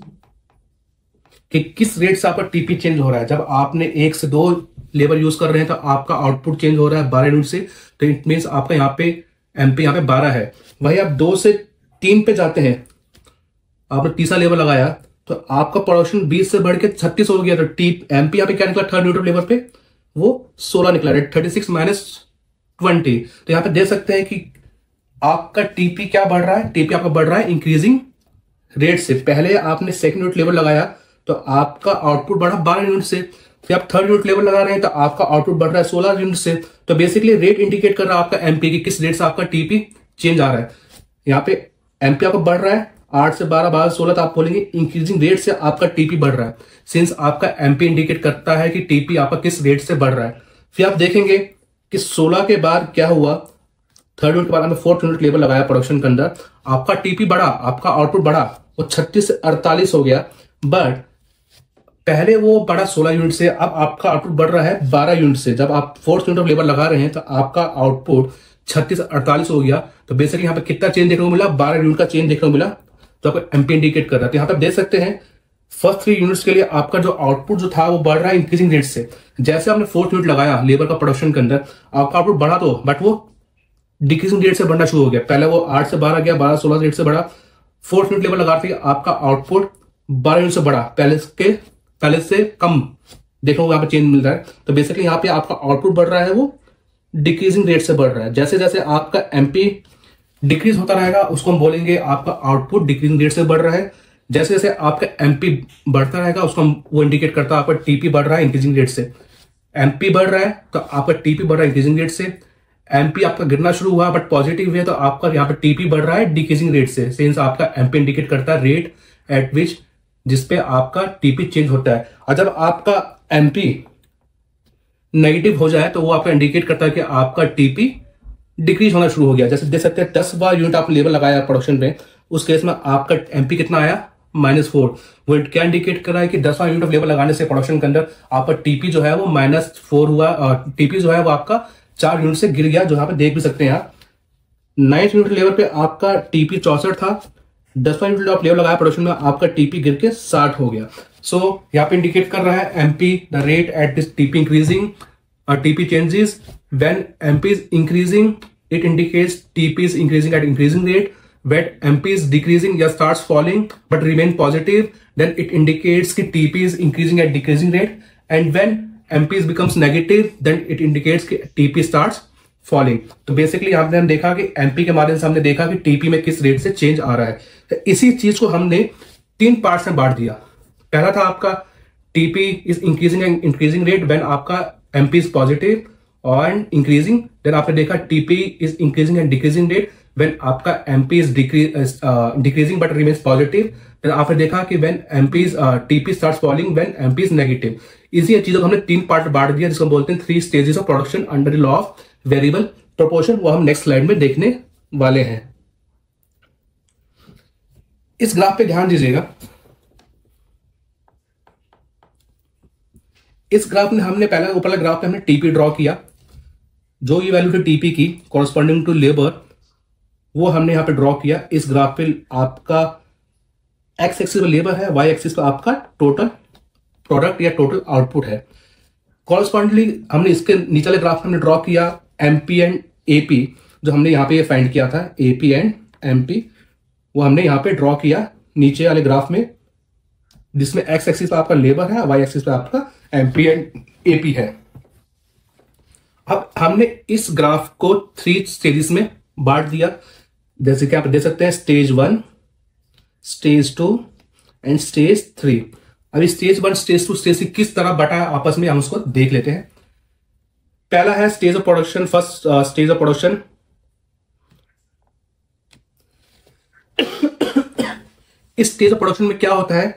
कि किस रेट से आपका टीपी चेंज हो रहा है। जब आपने 1 से 2 लेबर यूज कर रहे हैं तो आपका आउटपुट चेंज हो रहा है 12 यूनिट से, तो इट मीन्स आपका यहाँ पे एमपी यहाँ पे 12 है। वही आप 2 से 3 पे जाते हैं, आपने तीसरा लेबर लगाया तो आपका प्रोडक्शन 20 से बढ़ के 36 हो गया। तो एमपी यहाँ पे क्या निकला थर्ड यूनिट लेबर पे, वो 16 निकला, 36 माइनस 20। तो यहाँ पे देख सकते हैं कि आपका टीपी क्या बढ़ रहा है, टीपी आपका बढ़ रहा है इंक्रीजिंग रेट से। पहले आपने सेकंड यूनिट लेबर लगाया तो आपका आउटपुट बढ़ा 12 यूनिट से, फिर आप थर्ड यूनिट लेबर लगा रहे हैं तो आपका आउटपुट बढ़ रहा है 16 यूनिट से। तो बेसिकली रेट इंडिकेट कर रहा है आपका एमपी की किस रेट से आपका टीपी चेंज आ रहा है। यहाँ पे एमपी आपका बढ़ रहा है 8 से 12 12 16, तो आप बोलेंगे इंक्रीजिंग रेट से आपका टीपी बढ़ रहा है, सिंस आपका एमपी इंडिकेट करता है कि टीपी आपका किस रेट से बढ़ रहा है। फिर आप देखेंगे कि 16 के बाद क्या हुआ, थर्ड यूनिट के बाद हमने फोर्थ यूनिट लेबर लगाया प्रोडक्शन के अंदर, आपका टीपी बढ़ा, आपका आउटपुट बढ़ा, वो 36 से 48 हो गया। बट पहले वो बढ़ा 16 यूनिट से, अब आपका आउटपुट बढ़ रहा है 12 यूनिट से। जब आप फोर्थ यूनिट ऑफ लेबर लगा रहे हैं तो आपका आउटपुट 36 से 48 हो गया। तो बेसिकली यहाँ पे कितना चेंज देखने को मिला, 12 यूनिट का चेंज देखने को मिला। तो आपको एमपी इंडिकेट कर रहा है। तो यहाँ पे आप देख सकते हैं फर्स्ट 3 यूनिट्स के लिए आपका जो आउटपुट जो था वो बढ़ रहा है इंक्रीजिंग रेट से। जैसे आपने फोर्थ यूनिट लगाया लेबर का प्रोडक्शन के अंदर, आपका आउटपुट बढ़ा तो, बट वो डिक्रीजिंग रेट से बढ़ना शुरू हो गया। पहले वो 8 से 12 गया, 12 16 रेट से बढ़ा, 4th यूनिट लेवल लगाते ही आपका आउटपुट 12 यूनिट से बढ़ा, पहले से कम देखो यहाँ पे चेंज मिल रहा है। तो बेसिकली यहाँ पे आपका आउटपुट बढ़ रहा है वो डिक्रीजिंग रेट से बढ़ रहा है। जैसे जैसे आपका एमपी डिक्रीज होता रहेगा उसको हम बोलेंगे आपका आउटपुट डिक्रीजिंग रेट से बढ़ रहा है। जैसे जैसे आपका एमपी बढ़ता रहेगा उसको हम वो इंडिकेट करता है आपका टीपी बढ़ रहा है इंक्रीजिंग रेट से। एमपी बढ़ रहा है तो आपका टीपी बढ़ रहा है इंक्रीजिंग रेट से। एमपी आपका गिरना शुरू हुआ बट पॉजिटिव है तो आपका यहाँ पे टीपी बढ़ रहा है डिक्रीजिंग रेट से। सिंस आपका एमपी इंडिकेट करता है रेट एट विच जिसपे आपका टीपी चेंज होता है। और जब आपका एमपी नेगेटिव हो जाए तो वो आपका इंडिकेट करता है कि आपका टीपी डिक्रीज होना शुरू हो गया। जैसे देख सकते हैं 10 बार यूनिट आप लेवल लगाया प्रोडक्शन में, उस केस में आपका एमपी कितना आया -4। वो क्या इंडिकेट कर रहा है कि 10 बार यूनिट ऑफ लेवल लगाने से प्रोडक्शन के अंदर आपका टीपी जो है वो -4 हुआ और टीपी जो है वो आपका 4 यूनिट से गिर गया, जो यहाँ पे देख भी सकते हैं आप। 9th यूनिट लेवल पे आपका टीपी 64 था, 10 बार यूनिट ऑफ लेवल लगाया प्रोडक्शन में आपका टीपी गिर के 60 हो गया। सो यहाँ पे इंडिकेट कर रहा है MP the rate at this TP increasing और TP changes when MP is increasing it indicates TP is increasing at increasing rate. When MP is decreasing या starts falling but remain positive, then it indicates कि TP is increasing at decreasing rate. And when MP becomes negative, then it indicates कि TP starts falling. तो बेसिकली यहाँ पे हम देखा कि MP के माध्यम से हमने देखा कि TP में किस रेट से चेंज आ रहा है। तो इसी चीज को हमने 3 पार्ट्स में बांट दिया। पहला था आपका TP is increasing and increasing rate when आपका MP is positive and increasing, then आपने देखा TP is increasing and decreasing rate when आपका MP is decreasing but remains positive, then आपने देखा कि when MP is TP starts falling when MP is negative। इसी चीजों को हमने 3 पार्ट बांट दिया जिसको बोलते हैं 3 stages of production under the law of variable proportion। वो हम नेक्स्ट स्लाइड में देखने वाले हैं। इस ग्राफ पे ध्यान दीजिएगा। इस ग्राफ में हमने पहले ऊपर वाले ग्राफ पे हमने टीपी ड्रॉ किया, जो ये वैल्यू थी टीपी की कॉरस्पॉन्डिंग टू लेबर वो हमने यहां पे ड्रॉ किया। इस ग्राफ पे आपका एक्स एक्सिस पे लेबर है, वाई एक्सिस पे आपका टोटल प्रोडक्ट या टोटल आउटपुट है। कॉरस्पॉन्डिंगली हमने इसके नीचे वाले ग्राफ हमने ड्रॉ किया एमपी एंड एपी, जो हमने यहाँ पे फाइंड किया था एपी एंड एमपी, वो हमने यहाँ पे ड्रॉ किया नीचे वाले ग्राफ में, जिसमें एक्स एक्सिस पे आपका लेबर है, वाई एक्सिस पे आपका एमपी एंड एपी है। अब हमने इस ग्राफ को 3 स्टेजेस में बांट दिया, जैसे कि आप देख सकते हैं स्टेज 1, स्टेज 2 एंड स्टेज 3। अभी स्टेज 1, स्टेज 2, स्टेज 3 किस तरह बटा है आपस में हम उसको देख लेते हैं। पहला है stage of production, first stage of production. इस स्टेज ऑफ प्रोडक्शन में क्या होता है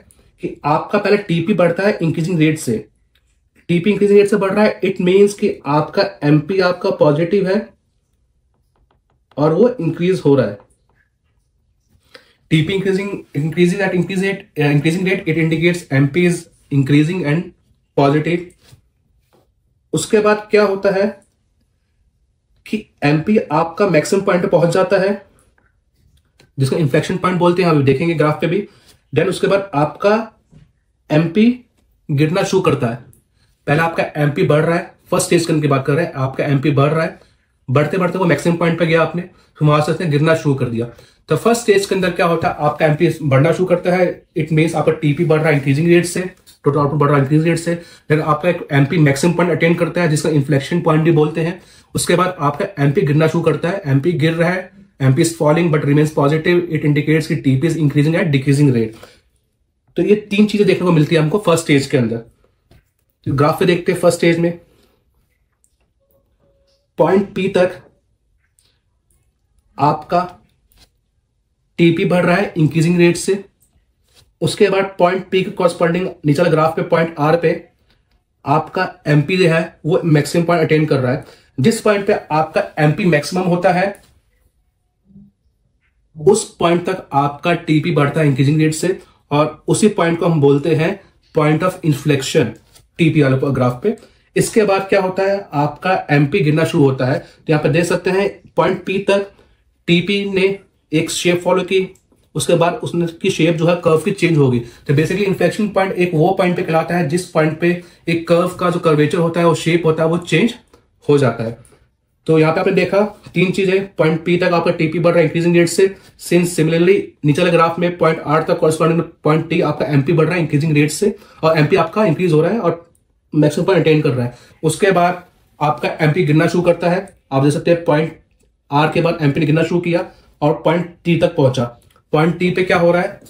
कि आपका पहले टीपी बढ़ता है इंक्रीजिंग रेट से। टीपी इंक्रीजिंग रेट से बढ़ रहा है, इट मींस कि आपका एमपी आपका पॉजिटिव है और वो इंक्रीज हो रहा है। TP increasing at increasing rate it indicates MP is increasing and positive. उसके बाद क्या होता है कि एमपी आपका मैक्सिमम पॉइंट पे पहुंच जाता है, जिसको इन्फ्लेक्शन पॉइंट बोलते हैं, अभी देखेंगे ग्राफ पे भी। देन उसके बाद आपका एमपी गिरना शुरू करता है। पहले आपका एमपी बढ़ रहा है, फर्स्ट स्टेज की बात कर रहे हैं, आपका एमपी बढ़ रहा है, बढ़ते बढ़ते वो मैक्सिमम पॉइंट पे गया, आपने फिर वहां से गिरना शुरू कर दिया। तो फर्स्ट स्टेज के अंदर क्या होता है, आपका एमपी बढ़ना शुरू करता है, इट मींस आपका टीपी बढ़ रहा है इंक्रीजिंग रेट से, टोटल आउटपुट बढ़ रहा है इंक्रीजिंग रेट से। देन आपका एक एमपी मैक्सिमम पॉइंट अटेंड करता है, जिसका इन्फ्लेक्शन पॉइंट भी बोलते हैं। उसके बाद आपका एमपी गिरना शुरू करता है, एमपी गिर रहा है, MP is falling but remains positive, it indicates कि TP is increasing at decreasing rate. तो ये 3 चीजें देखने को मिलती है हमको फर्स्ट स्टेज के अंदर। तो ग्राफ पे देखते हैं फर्स्ट स्टेज में पॉइंट पी तक आपका टीपी बढ़ रहा है इंक्रीजिंग रेट से। उसके बाद पॉइंट पी के कॉरस्पॉन्डिंग नीचे वाले ग्राफ पे पॉइंट आर पे आपका एमपी जो है वो मैक्सिमम पॉइंट अटेन कर रहा है। जिस पॉइंट पे आपका एमपी मैक्सिमम होता है उस पॉइंट तक आपका टीपी बढ़ता है इंक्रीजिंग रेट से, और उसी पॉइंट को हम बोलते हैं पॉइंट ऑफ इन्फ्लेक्शन टीपी वाले ग्राफ पे। इसके बाद क्या होता है, आपका एमपी गिरना शुरू होता है। तो यहां पे देख सकते हैं पॉइंट पी तक टीपी ने एक शेप फॉलो की, उसके बाद उसकी शेप जो है कर्व की चेंज होगी। तो बेसिकली इन्फ्लेक्शन पॉइंट एक वो पॉइंट पे कहलाता है जिस पॉइंट पे एक कर्व का जो कर्वेचर होता है, वो शेप होता है, वो चेंज हो जाता है। तो यहाँ पे आपने देखा तीन चीजें, पॉइंट पी तक आपका टीपी बढ़ रहा है इंक्रीजिंग रेट से। सिंस सिमिलरली नीचे वाले ग्राफ में पॉइंट आर तक कॉरस्पॉन्डिंग पॉइंट टी आपका एमपी बढ़ रहा है इंक्रीजिंग रेट से, और एमपी आपका इंक्रीज हो रहा है और मैक्सिमम पॉइंट अटेन कर रहा है। उसके बाद आपका एमपी गिरना शुरू करता है। आप देख सकते हैं पॉइंट आर के बाद एमपी ने गिरना शुरू किया और पॉइंट टी तक पहुंचा। पॉइंट टी पे क्या हो रहा है,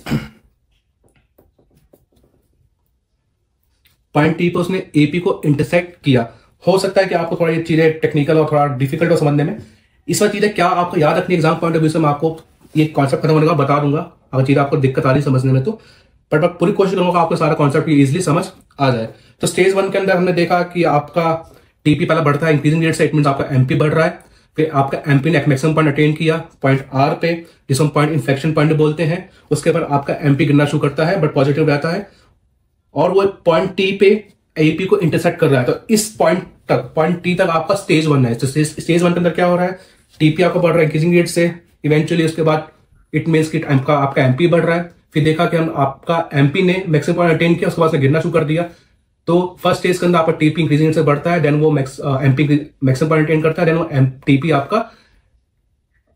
पॉइंट टी पे उसने एपी को इंटरसेक्ट किया। हो सकता है कि आपको थोड़ा ये चीजें टेक्निकल और थोड़ा डिफिकल्ट हो समझने में। इस बार चीजें क्या आपको याद रखनी एग्जाम पॉइंट ऑफ व्यू से, मैं आपको ये कॉन्सेप्ट खत्म होने का बता दूंगा अगर चीजें आपको दिक्कत आ रही समझने में तो। बट मैं पूरी कोशिश करूंगा आपको सारा कॉन्सेप्ट इजिली समझ आ जाए। तो स्टेज 1 के अंदर हमने देखा कि आपका टीपी पहले बढ़ता है इंक्रीजिंग रेट से, इट मीन आपका एमपी बढ़ रहा है। फिर आपका एमपी ने एक मैक्सिमम पॉइंट अटेन किया पॉइंट आर पे, जिसको हम पॉइंट इन्फ्लेक्शन पॉइंट बोलते हैं। उसके बाद आपका एमपी गिरना शुरू करता है बट पॉजिटिव रहता है, और वो पॉइंट टी पे एपी को इंटरसेक्ट कर रहा है। तो इस पॉइंट तक, पॉइंट टी तक आपका स्टेज 1 है। तो स्टेज 1 के अंदर क्या हो रहा है, टीपी आपका बढ़ रहा है इंक्रीजिंग रेट से, इवेंचुअली उसके बाद इट मीन्स कि आपका एमपी बढ़ रहा है। फिर देखा कि हम आपका एमपी ने मैक्सिमम पॉइंट अटेन किया, उसके बाद से गिरना शुरू कर दिया। तो फर्स्ट स्टेज के अंदर आपका टीपी इंक्रीजिंग रेट से बढ़ता है, देन वो एमपी मैक्सिमम पॉइंट अटेन करता है, देन वो टीपी आपका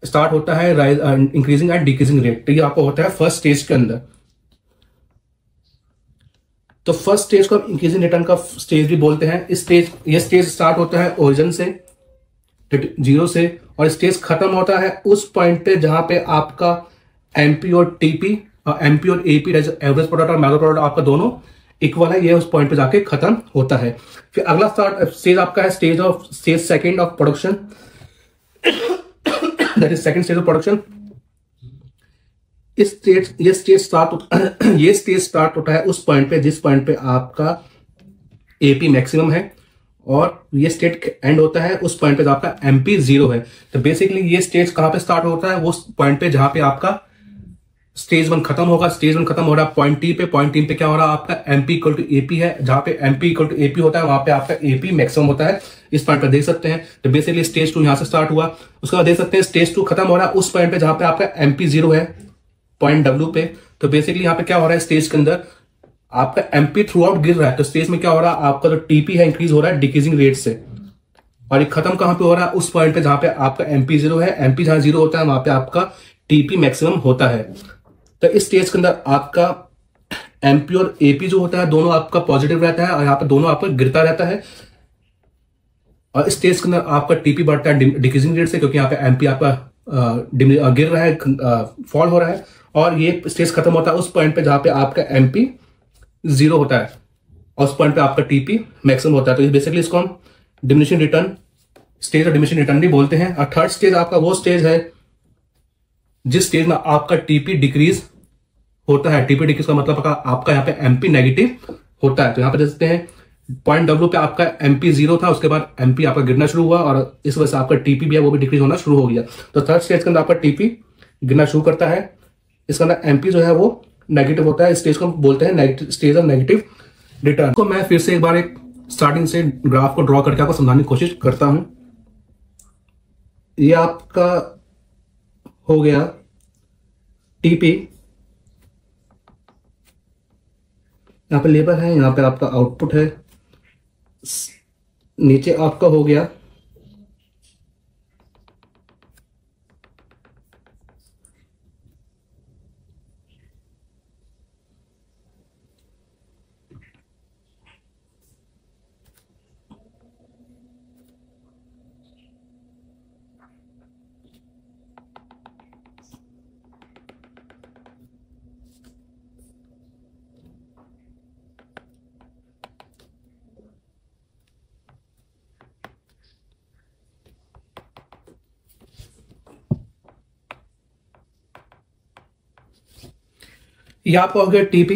स्टार्ट होता है इंक्रीजिंग एंड डिक्रीजिंग रेट। तो ये आपको होता है फर्स्ट स्टेज के अंदर। तो फर्स्ट स्टेज को इंक्रीजिंग रिटर्न का स्टेज भी बोलते हैं। ये स्टेज स्टार्ट होता है ओरिजिन से, 0 से, और स्टेज खत्म होता है उस पॉइंट पे जहां पे आपका एमपी और टीपी, एमपी और एपी एवरेज प्रोडक्ट और मैक्रो प्रोडक्ट आपका दोनों इक्वल है, ये उस पॉइंट पे जाके खत्म होता है। फिर अगला स्टेज आपका है stage second of production, that is second stage of production. ये स्टेज स्टार्ट होता है उस पॉइंट पे जिस पॉइंट पे आपका एपी मैक्सिमम है, और ये स्टेज एंड होता है उस पॉइंट पे जहां आपका एमपी 0 है। तो बेसिकली ये स्टेज कहां पे स्टार्ट होता है, वो पॉइंट पे जहां पे आपका स्टेज 1 खत्म होगा। स्टेज 1 खत्म हो रहा है पॉइंट टी पे, पॉइंट टी पे क्या हो रहा है, आपका एमपी इक्वल टू एपी है। जहां पे एमपी इक्वल टू एपी होता है वहां पे आपका एपी मैक्सिमम होता है, इस पॉइंट पे देख सकते हैं। तो बेसिकली स्टेज 2 यहां से स्टार्ट हुआ, उसके बाद देख सकते हैं स्टेज 2 खत्म हो रहा है उस पॉइंट पे जहां पे आपका एमपी 0 है, पॉइंट डब्ल्यू पे। तो बेसिकली यहां पे क्या हो रहा है, स्टेज के अंदर आपका एमपी थ्रू आउट गिर रहा है। तो स्टेज में क्या हो रहा है, आपका जो टीपी है इंक्रीज हो रहा है डिक्रीजिंग रेट से, और ये खत्म कहां पे हो रहा है, उस पॉइंट पे जहां पे आपका एमपी 0 है। एमपी जहां 0 होता है वहां पे आपका टीपी मैक्सिमम होता है। तो इस स्टेज के अंदर आपका एमपी और एपी जो होता है दोनों आपका पॉजिटिव रहता है, और यहाँ पे दोनों आपका गिरता रहता है। और इस स्टेज के अंदर आपका टीपी बढ़ता है डिक्रीजिंग रेट से, क्योंकि यहाँ पे एमपी आपका गिर रहा है, फॉल हो रहा है। और ये स्टेज खत्म होता है उस पॉइंट पे जहां पे आपका एमपी 0 होता है, और उस पॉइंट पे आपका टीपी मैक्सिमम होता है। तो बेसिकली इसको हम डिमिनिशिंग रिटर्न स्टेज और डिमिनिशिंग रिटर्न भी बोलते हैं। और थर्ड स्टेज आपका वो स्टेज है जिस स्टेज में आपका टीपी डिक्रीज होता है। टीपी डिक्रीज का मतलब आपका यहाँ पे एमपी नेगेटिव होता है। तो यहाँ पे देख सकते हैं पॉइंट डब्ल्यू पे आपका एमपी 0 था, उसके बाद एमपी आपका गिरना शुरू हुआ, और इस वजह से आपका टीपी भी है वो भी डिक्रीज होना शुरू हो गया। तो थर्ड स्टेज के अंदर आपका टीपी गिरना शुरू करता है, इसके अंदर एमपी जो है वो नेगेटिव होता है। इस स्टेज को हम बोलते हैं स्टेज ऑफ नेगेटिव रिटर्न। तो मैं फिर से एक बार एक स्टार्टिंग से ग्राफ को ड्रॉ करके आपको समझाने की कोशिश करता हूं। ये आपका हो गया टीपी, यहां पे लेबर है, यहां पे आपका आउटपुट है, नीचे आपका हो गया ये आपका हो गया टीपी।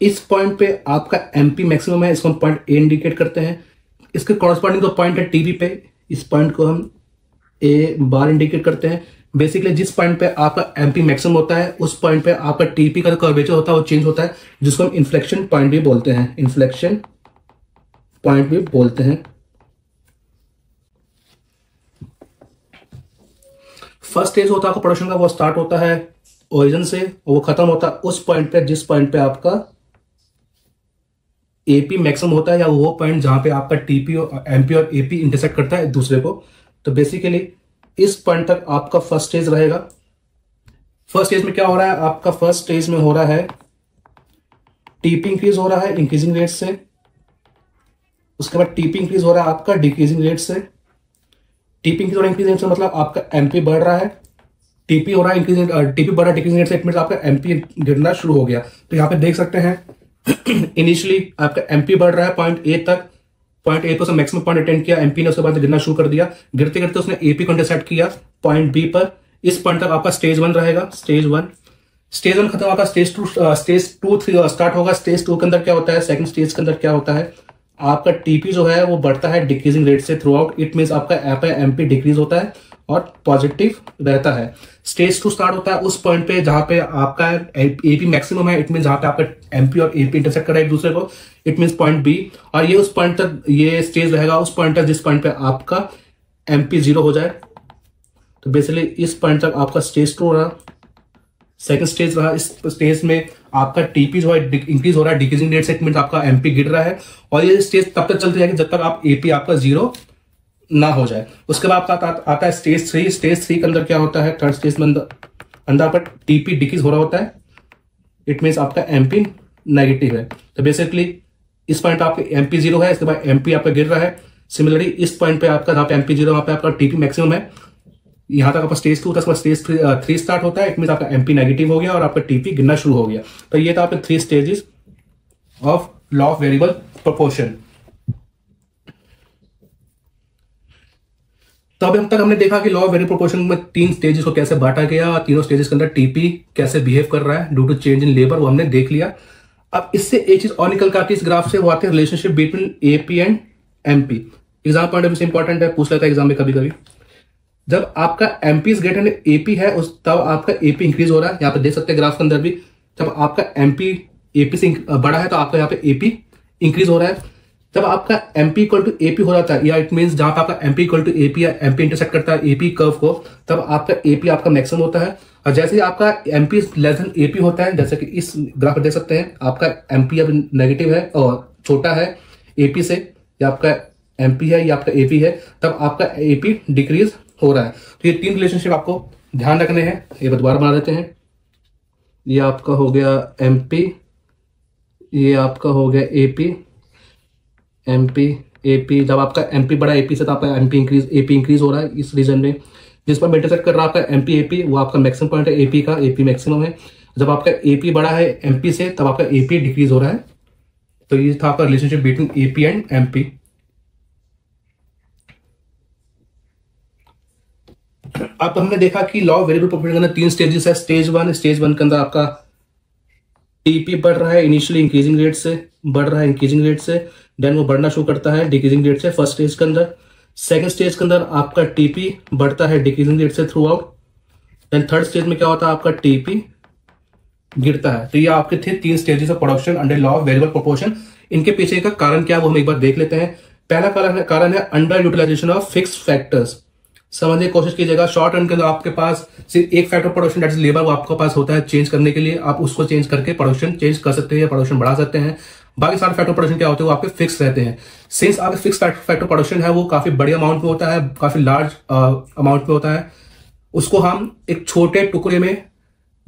इस पॉइंट पे आपका एमपी मैक्सिमम है, इसको हम पॉइंट ए इंडिकेट करते हैं। इसके कॉरस्पॉन्डिंग जो पॉइंट है टीपी पे, इस पॉइंट को हम ए बार इंडिकेट करते हैं। बेसिकली जिस पॉइंट पे आपका एमपी मैक्सिमम होता है उस पॉइंट पे आपका टीपी का जो कर्वेचर होता है वो चेंज होता है, जिसको हम इन्फ्लेक्शन पॉइंट भी बोलते हैं। इन्फ्लेक्शन पॉइंट भी बोलते हैं। फर्स्ट स्टेज होता है प्रोडक्शन का, वो स्टार्ट होता है ओरिजिन से और वो खत्म होता है उस पॉइंट पे जिस पॉइंट पे आपका एपी मैक्सिमम होता है, या वो पॉइंट जहां पे आपका टीपी और एमपी और एपी इंटरसेक्ट करता है एक दूसरे को। तो बेसिकली इस पॉइंट तक आपका फर्स्ट स्टेज रहेगा। फर्स्ट स्टेज में क्या हो रहा है, आपका फर्स्ट स्टेज में हो रहा है टीपी इंक्रीज हो रहा है इंक्रीजिंग रेट से, उसके बाद टीपी इंक्रीज हो रहा है आपका डिक्रीजिंग रेट से। टीपी इंक्रीज हो रहा है इंक्रीजिंग रेट से मतलब आपका एमपी बढ़ रहा है, टीपी हो रहा है इंक्रीजिंग, टीपी बढ़ रहा है डिक्रीजिंग रेट से, इट मींस आपका एमपी गिरना शुरू हो गया। तो यहाँ पे देख सकते हैं इनिशियली आपका एमपी बढ़ रहा है पॉइंट ए तक, पॉइंट ए पर उसने मैक्सिमम पॉइंट अटेंड किया, एमपी ने उसके बाद गिरना शुरू कर दिया, गिरते गिरते उसने एपी को इंटरसेक्ट किया पॉइंट बी पर। इस पॉइंट तक आपका स्टेज 1 रहेगा, स्टेज 1 खत्म होगा, स्टेज 2 स्टार्ट होगा। स्टेज 2 के अंदर क्या होता है, सेकंड स्टेज के अंदर क्या होता है, आपका टीपी जो है वो बढ़ता है डिक्रीजिंग रेट से थ्रू आउट, इट मींस आपका एमपी डिक्रीज होता है और पॉजिटिव रहता है। स्टेज 2 स्टार्ट होता है उस पॉइंट पे जहां पे आपका एपी मैक्सिमम है, इट मींस जहां पे आपका एमपी और एपी इंटरसेक्ट कर रहा है एक दूसरे को, इट मींस पॉइंट बी। और ये उस पॉइंट तक ये स्टेज रहेगा, उस पॉइंट तक जिस पॉइंट पे आपका एमपी 0 हो जाए। तो बेसिकली इस पॉइंट तक आपका स्टेज 2 रहा, सेकंड स्टेज रहा। इस स्टेज में आपका टीपी जो है इंक्रीज हो रहा है डिक्रीजिंग रेट से, इट मींस आपका एमपी गिर रहा है। और ये स्टेज तब तक चलती जाएगी जब तक आप एपी आपका 0 ना हो जाए। उसके बाद आता है स्टेज 3। स्टेज 3 के अंदर क्या होता है, थर्ड स्टेज में अंदर पर टीपी डिक्रीज हो रहा होता है, इट मींस आपका एमपी नेगेटिव है। तो बेसिकली इस पॉइंट आपका एमपी 0 है, इसके बाद एमपी आपका गिर रहा है। सिमिलरली इस पॉइंट पे आपका जहां पे एमपी 0 वहां पे आपका टीपी मैक्सिमम है, यहां तक आपका स्टेज 2 होता है, स्टेज 3 स्टार्ट होता है, इट मींस आपका एमपी नेगेटिव हो गया और आपका टीपी गिरना शुरू हो गया। तो ये था आपके 3 stages of law of variable proportion. तो अब तक हमने देखा कि लॉ ऑफ वेरिएबल प्रोपोर्शन में 3 स्टेजेस को कैसे बांटा गया और तीनों स्टेजेस के अंदर टीपी कैसे बिहेव कर रहा है due to change in labour, वो हमने देख लिया। अब इससे एक चीज और निकल के आती है इस ग्राफ से, वो आती है relationship between AP and MP. Exam point of view से इंपॉर्टेंट है, पूछ लेता है एग्जाम में कभी कभी। जब आपका MP is greater than AP है उस तब आपका एपी इंक्रीज हो रहा है, यहाँ पे देख सकते हैं ग्राफ के अंदर भी। जब आपका एमपी एपी से बड़ा है तो आपका यहाँ पे एपी इंक्रीज हो रहा है। जब आपका एमपी इक्वल टू एपी हो जाता है, या इट मींस जहां पे आपका एमपी इक्वल टू एपी या एमपी इंटरसेक्ट करता है एपी कर्व को, तब आपका एपी आपका मैक्सिमम होता है। और जैसे ही आपका एमपी लेस देन एपी होता है, जैसे कि इस ग्राफ पर देख सकते हैं, आपका एमपी अब नेगेटिव है और छोटा है एपी से, या आपका एमपी है या आपका एपी है, तब आपका एपी डिक्रीज हो रहा है। तो ये 3 रिलेशनशिप आपको ध्यान रखने हैं, ये दोबारा बना देते हैं। ये आपका हो गया एमपी, ये आपका हो गया एपी, एमपी एपी। जब आपका एमपी बड़ा एपी से तो आपका एपी इंक्रीज हो रहा है इस रीजन में। जिस पर इंटरसेक्ट कर रहा है आपका एमपी एपी, वो आपका मैक्सिमम पॉइंट है एपी का, एपी मैक्सिमम है। जब आपका एपी बड़ा है एमपी से तब आपका एपी डिक्रीज हो रहा है। तो ये था आपका relationship between AP and MP. अब हमने देखा कि लॉ ऑफ वेरिएबल प्रोपोर्शन के अंदर 3 स्टेजेस है। स्टेज 1 के अंदर आपका टीपी बढ़ रहा है इनिशियली इंक्रीजिंग रेट से, बढ़ रहा है इंक्रीजिंग रेट से, देन वो बढ़ना शुरू करता है डिक्रीजिंग रेट से फर्स्ट स्टेज के अंदर। सेकंड स्टेज के अंदर आपका टीपी बढ़ता है डिक्रीजिंग रेट से throughout. Then third stage में क्या होता है, आपका टीपी गिरता है। तो ये आपके थे 3 stages of production under law of variable proportion. इनके पीछे का कारण क्या है वो हम एक बार देख लेते हैं। पहला कारण है under utilisation of fixed factors. समझने की कोशिश कीजिएगा। शॉर्ट रन के अंदर आपके पास सिर्फ एक factor production that is labour, वो आपके पास होता है चेंज करने के लिए। आप उसको चेंज करके प्रोडक्शन चेंज कर सकते हैं या प्रोडक्शन बढ़ा सकते हैं। बाकी सारे फैक्टर प्रोडक्शन क्या होते हैं, वो आपके फिक्स रहते हैं। सिंस आपके फिक्स फैक्टर प्रोडक्शन है वो काफी बड़ी अमाउंट में होता है, काफी लार्ज अमाउंट में होता है, उसको हम एक छोटे टुकड़े में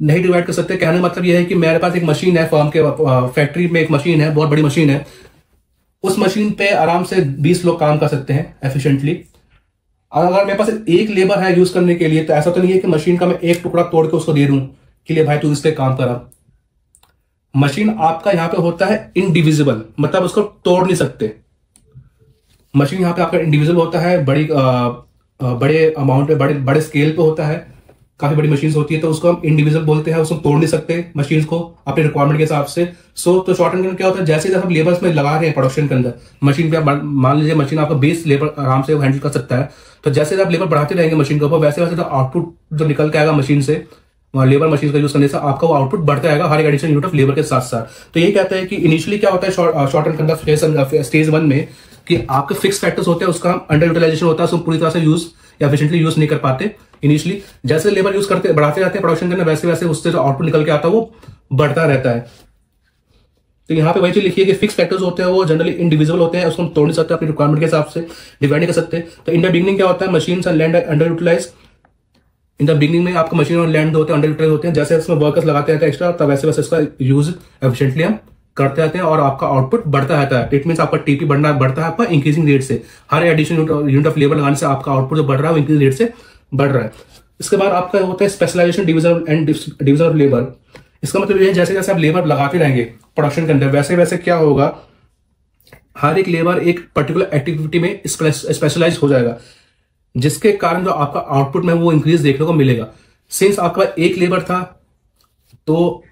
नहीं डिवाइड कर सकते। कहने का मतलब यह है कि मेरे पास एक मशीन है, फर्म के फैक्ट्री में एक मशीन है, बहुत बड़ी मशीन है, उस मशीन पे आराम से 20 लोग काम कर सकते हैं एफिशिएंटली। और अगर मेरे पास एक लेबर है यूज करने के लिए, तो ऐसा तो नहीं है कि मशीन का मैं एक टुकड़ा तोड़ के उसको दे दूं कि ले भाई तू इस पे काम करा। मशीन आपका यहां पे होता है इनडिविजिबल, मतलब उसको तोड़ नहीं सकते। मशीन यहां पे आपका इंडिविजुअल होता है, बड़े अमाउंट पे, बड़े स्केल पे होता है, काफी बड़ी मशीन होती है, तो उसको हम इंडिविजुअल बोलते हैं। उसको तोड़ नहीं सकते मशीन को अपने रिक्वायरमेंट के हिसाब से। तो शॉर्ट रन क्या होता है, जैसे जैसे हम लेबर्स में लगा रहे हैं प्रोडक्शन के अंदर, मशीन पे मान लीजिए मशीन आपका 20 लेबर आराम से हैंडल कर सकता है, तो जैसे आप लेबर बढ़ाते रहेंगे मशीन के ऊपर, वैसे वैसे जो आउटपुट जो निकल के आएगा मशीन से, लेबर मशीन का यूज करने से आपका वो आउटपुट बढ़ता आएगा हर एक एडिशनल यूनिट ऑफ लेबर के साथ साथ। तो यही कहते हैं कि इनिशियली क्या होता है शॉर्ट रन के अंदर स्टेज 1 में, कि आपके फिक्स फैक्टर्स होते हैं, उसका अंडर यूटिलाइजेशन होता है, उसको पूरी तरह से यूज या एफिशिएंटली यूज नहीं कर पाते इनिशियली। जैसे लेबर यूज करते बढ़ाते जाते हैं प्रोडक्शन करना, वैसे वैसे उससे जो आउटपुट निकल के आता है वो बढ़ता रहता है। तो यहाँ पे वही चीज लिखी है कि फिक्स फैक्टर्स होते हैं वो जनरली इंडिविजुअल होते हैं, उसको हम तोड़ नहीं सकते, अपनी रिक्वायरमेंट के हिसाब से डिवाइड नहीं कर सकते। तो इन द बिगनिंग क्या होता है, machine and land under utilise. In the beginning में आपका मशीन और लैंड होते हैं अंडर यूटिलाइज होते हैं, जैसे उसमें वर्कर्स लगाते रहते हैं एक्स्ट्रा, तब वैसे वैसे इसका यूज एफिशिएंटली हम करते रहते हैं और आपका आउटपुट बढ़ता रहता है। इट मीन आपका टीपी बढ़ता है आपका इंक्रीजिंग रेट से। हर एडिशनल यूनिट ऑफ लेबर लगाने से आपका आउटपुट जो बढ़ रहा है वो इंक्रीज रेट से बढ़ रहा है। इसके बाद आपका होता है specialisation division and division of labour. इसका मतलब ये है जैसे जैसे आप लेबर लगाते रहेंगे प्रोडक्शन के अंदर, वैसे वैसे क्या होगा, हर एक लेबर एक पर्टिकुलर एक्टिविटी में स्पेशलाइज हो जाएगा, जिसके कारण जो आपका आउटपुट में वो इंक्रीज देखने को मिलेगा। सिंस आपका एक लेबर था तो